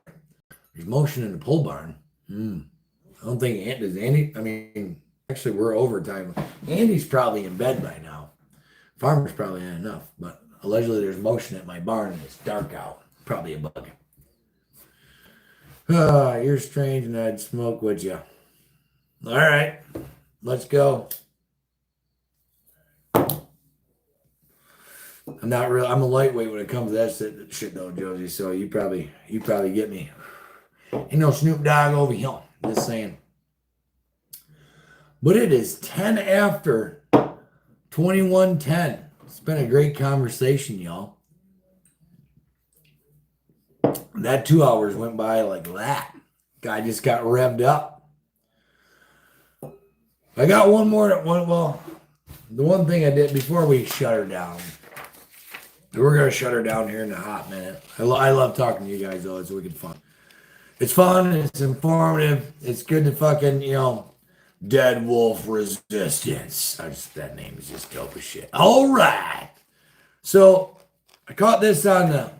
There's motion in the pole barn. I don't think does Andy. I mean, actually, we're overtime. Andy's probably in bed by now. Farmers probably ain't enough, but allegedly there's motion at my barn and it's dark out. Probably a bug. You're strange and I'd smoke with you. All right, let's go. I'm a lightweight when it comes to that shit though, Josie. So you probably get me. Ain't no Snoop Dogg over here. Just saying. But it is 10 after 21:10. It's been a great conversation, y'all. That 2 hours went by like that. Guy just got revved up. I got one more. The one thing I did before we shut her down. We're going to shut her down here in a hot minute. I love talking to you guys, though. It's wicked fun. It's fun. It's informative. It's good to fucking, Dead Wolf Resistance. That name is just dope as shit. All right. So I caught this on the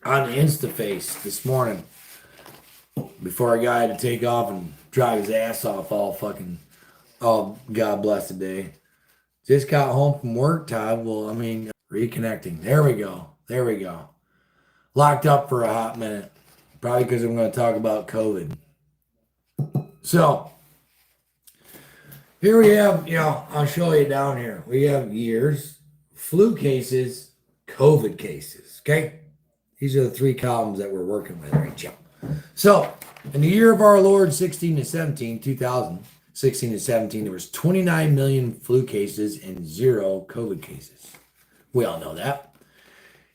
Instaface this morning before a guy had to take off and drive his ass off all God bless the day. Just got home from work, Todd. Well, reconnecting. There we go. Locked up for a hot minute. Probably because I'm going to talk about COVID. So, here we have, I'll show you down here. We have years, flu cases, COVID cases, okay? These are the three columns that we're working with right now. So, in the year of our Lord, 2016 to 17, there was 29 million flu cases and 0 COVID cases. We all know that.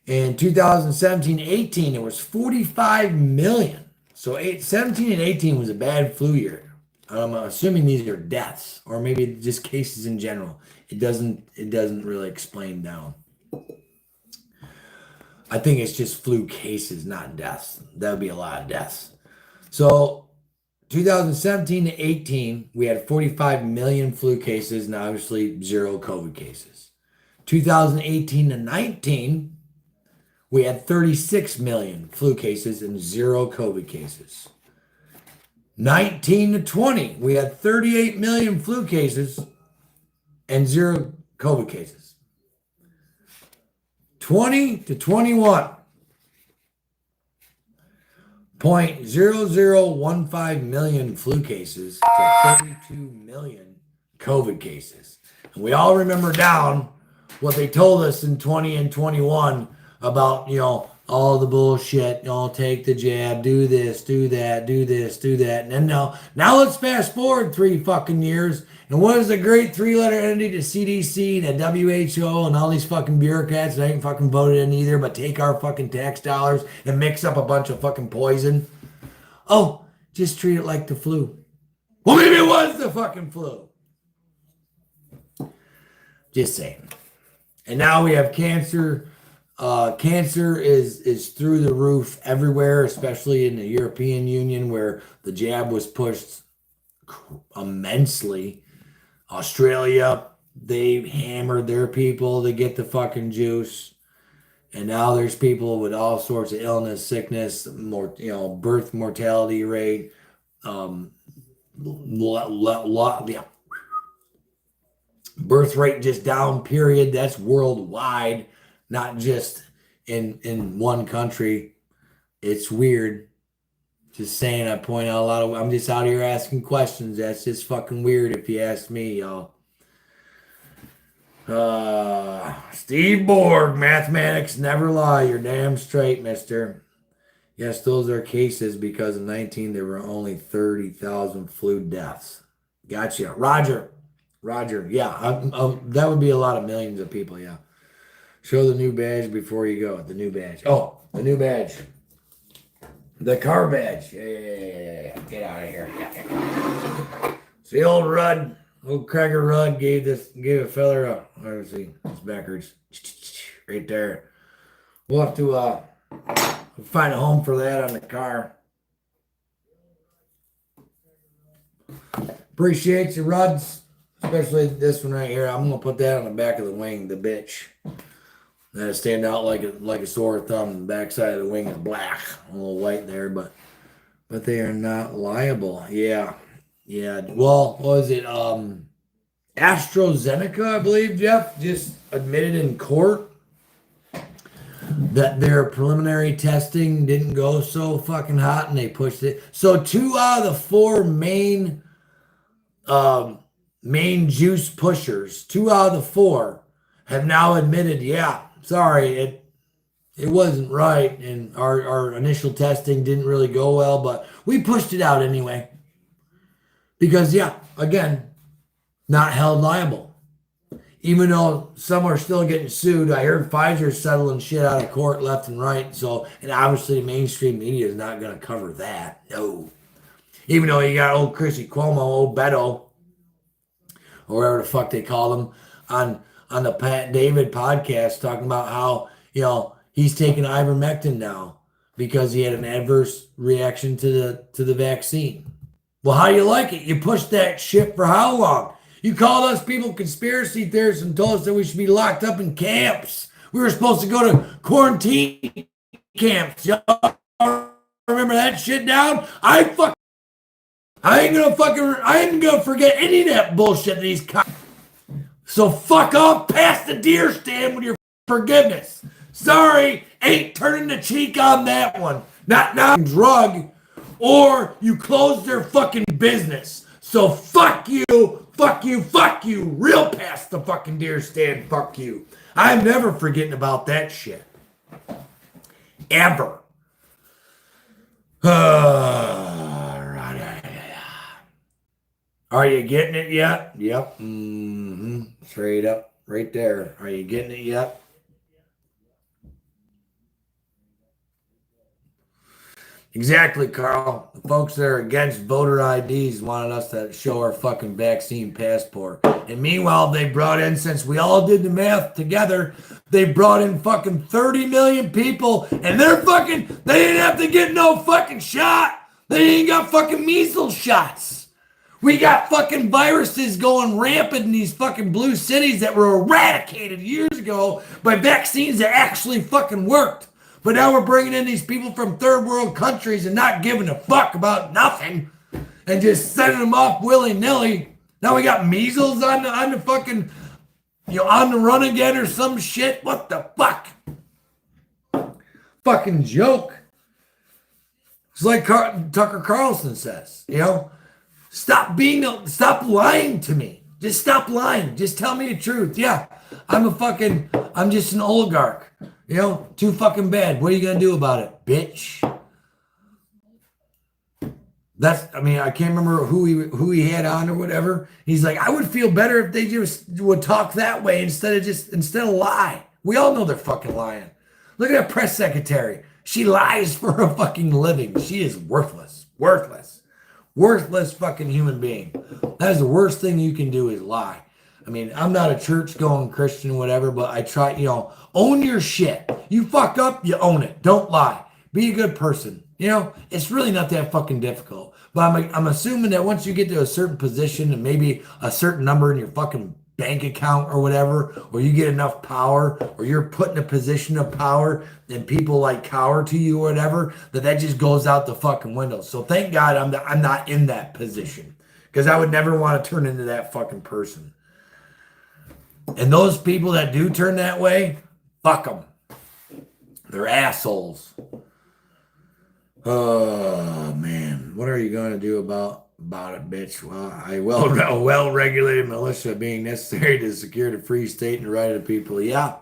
In 2017-18, there was 45 million. So 17 and 18 was a bad flu year. I'm assuming these are deaths or maybe just cases in general. It doesn't really explain down. I think it's just flu cases, not deaths. That would be a lot of deaths. So 2017 to 18, we had 45 million flu cases and obviously 0 COVID cases. 2018 to 19, we had 36 million flu cases and 0 COVID cases. 19 to 20, we had 38 million flu cases and 0 COVID cases. 20 to 21, 0.0015 million flu cases to 32 million COVID cases. And we all remember down what they told us in 20 and 21 about, all the bullshit, take the jab, do this, do that, do this, do that. And then now let's fast forward 3 fucking years. And what is the great 3-letter entity to CDC, to WHO, and all these fucking bureaucrats that ain't fucking voted in either, but take our fucking tax dollars and mix up a bunch of fucking poison? Oh, just treat it like the flu. Well, maybe it was the fucking flu. Just saying. And now we have cancer. Cancer is through the roof everywhere, especially in the European Union where the jab was pushed immensely. Australia, they hammered their people to get the fucking juice. And now there's people with all sorts of illness, sickness, birth mortality rate, birth rate just down, period. That's worldwide. Not just in one country. It's weird. Just saying, I point out I'm just out here asking questions. That's just fucking weird if you ask me, y'all. Steve Borg, mathematics never lie. You're damn straight, mister. Yes, those are cases because in 19 there were only 30,000 flu deaths. Gotcha. Roger. Yeah, that would be a lot of millions of people, yeah. Show the new badge before you go. The new badge. Oh, the new badge. The car badge. Yeah. Get out of here. Yeah. So the old Rudd, old Cracker Rudd gave a feller let's see, it's backwards. Right there. We'll have to find a home for that on the car. Appreciate you, Rudds. Especially this one right here. I'm gonna put that on the back of the wing, the bitch. That'll stand out like a sore thumb. The backside of the wing is black, a little white there, but they are not liable. Yeah. Well, what was it? AstraZeneca, I believe, Jeff, just admitted in court that their preliminary testing didn't go so fucking hot and they pushed it. So 2 out of the 4 main juice pushers, 2 out of the 4 have now admitted, yeah, sorry, it wasn't right and our initial testing didn't really go well, but we pushed it out anyway. Because yeah, again, not held liable. Even though some are still getting sued, I heard Pfizer's settling shit out of court left and right. So, and obviously the mainstream media is not going to cover that. No. Even though you got old Chrissy Cuomo, old Beto, or whatever the fuck they call him, on the Pat David podcast talking about how, he's taking ivermectin now because he had an adverse reaction to the vaccine. Well, how do you like it? You pushed that shit for how long? You called us people conspiracy theorists and told us that we should be locked up in camps. We were supposed to go to quarantine camps. Y'all remember that shit down? I ain't gonna forget any of that bullshit that he's cut. So fuck off past the deer stand with your forgiveness. Sorry, ain't turning the cheek on that one. Not now. Drug, or you close their fucking business. So fuck you, real past the fucking deer stand, fuck you. I'm never forgetting about that shit. Ever. Are you getting it yet? Yep. Straight up, right there. Are you getting it yet? Exactly, Carl. The folks that are against voter IDs wanted us to show our fucking vaccine passport. And meanwhile, they brought in, since we all did the math together, they brought in fucking 30 million people, and they didn't have to get no fucking shot. They ain't got fucking measles shots. We got fucking viruses going rampant in these fucking blue cities that were eradicated years ago by vaccines that actually fucking worked. But now we're bringing in these people from third world countries and not giving a fuck about nothing and just sending them off willy-nilly. Now we got measles on the fucking, on the run again or some shit. What the fuck? Fucking joke. It's like Tucker Carlson says, stop lying to me. Just stop lying. Just tell me the truth. Yeah, I'm just an oligarch. Too fucking bad. What are you going to do about it, bitch? I can't remember who he had on or whatever. He's like, I would feel better if they just would talk that way instead of lie. We all know they're fucking lying. Look at that press secretary. She lies for a fucking living. She is worthless. Worthless fucking human being. That is the worst thing you can do is lie. I'm not a church-going Christian or whatever, but I try, own your shit. You fuck up, you own it. Don't lie. Be a good person. It's really not that fucking difficult. But I'm assuming that once you get to a certain position and maybe a certain number in your fucking bank account or whatever, or you get enough power, or you're put in a position of power and people cower to you or whatever, that just goes out the fucking window. So thank God I'm not in that position, because I would never want to turn into that fucking person. And those people that do turn that way, fuck them. They're assholes. Oh, man. What are you going to do about it, bitch? Well, a well-regulated militia being necessary to secure the free state and the right of the people. Yeah,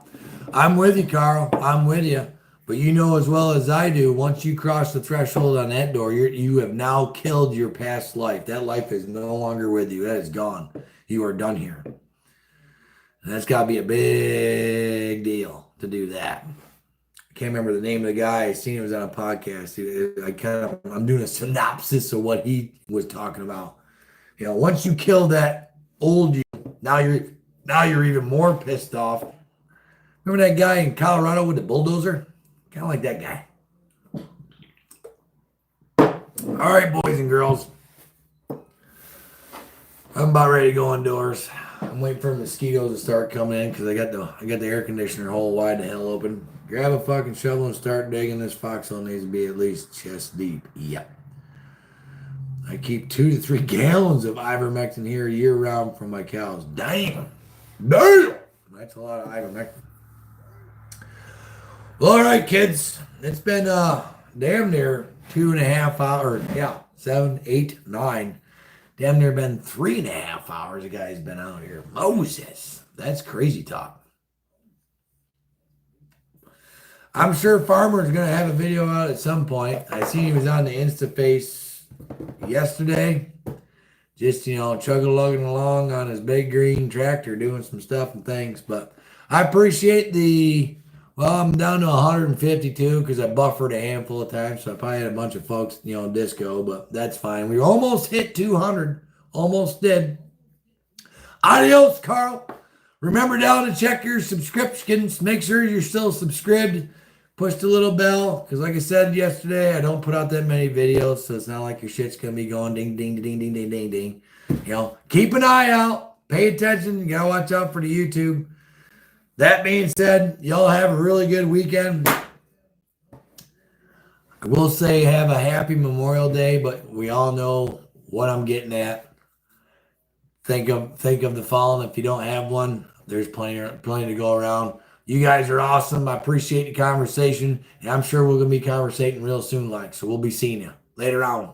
I'm with you, Carl. I'm with you. But you know as well as I do, once you cross the threshold on that door, you have now killed your past life. That life is no longer with you. That is gone. You are done here. And that's got to be a big deal to do that. I can't remember the name of the guy. I seen it was on a podcast. I'm doing a synopsis of what he was talking about. Once you kill that old you, now you're even more pissed off. Remember that guy in Colorado with the bulldozer? Kind of like that guy. All right, boys and girls. I'm about ready to go indoors. I'm waiting for mosquitoes to start coming in because I got the air conditioner hole wide the hell open. Grab a fucking shovel and start digging. This foxhole needs to be at least chest deep. Yep. I I keep 2 to 3 gallons of ivermectin here year round for my cows. Damn. That's a lot of ivermectin. Well, all right, kids. It's been damn near 2.5 hours. Yeah, 7, 8, 9. Damn near been 3.5 hours. The guy's been out here. Moses. That's crazy talk. I'm sure Farmer's going to have a video out at some point. I seen he was on the InstaFace yesterday. Just, chug-a-lugging along on his big green tractor doing some stuff and things. But I appreciate I'm down to 152 because I buffered a handful of times. So I probably had a bunch of folks, disco, but that's fine. We almost hit 200. Almost did. Adios, Carl. Remember down to check your subscriptions. Make sure you're still subscribed. Push the little bell, because like I said yesterday, I don't put out that many videos, so it's not like your shit's going to be going ding, ding, ding, ding, ding, ding, ding. Keep an eye out. Pay attention. You got to watch out for the YouTube. That being said, y'all have a really good weekend. I will say have a happy Memorial Day, but we all know what I'm getting at. Think of the fallen. If you don't have one, there's plenty to go around. You guys are awesome. I appreciate the conversation, and I'm sure we're going to be conversating real soon, so we'll be seeing you later on.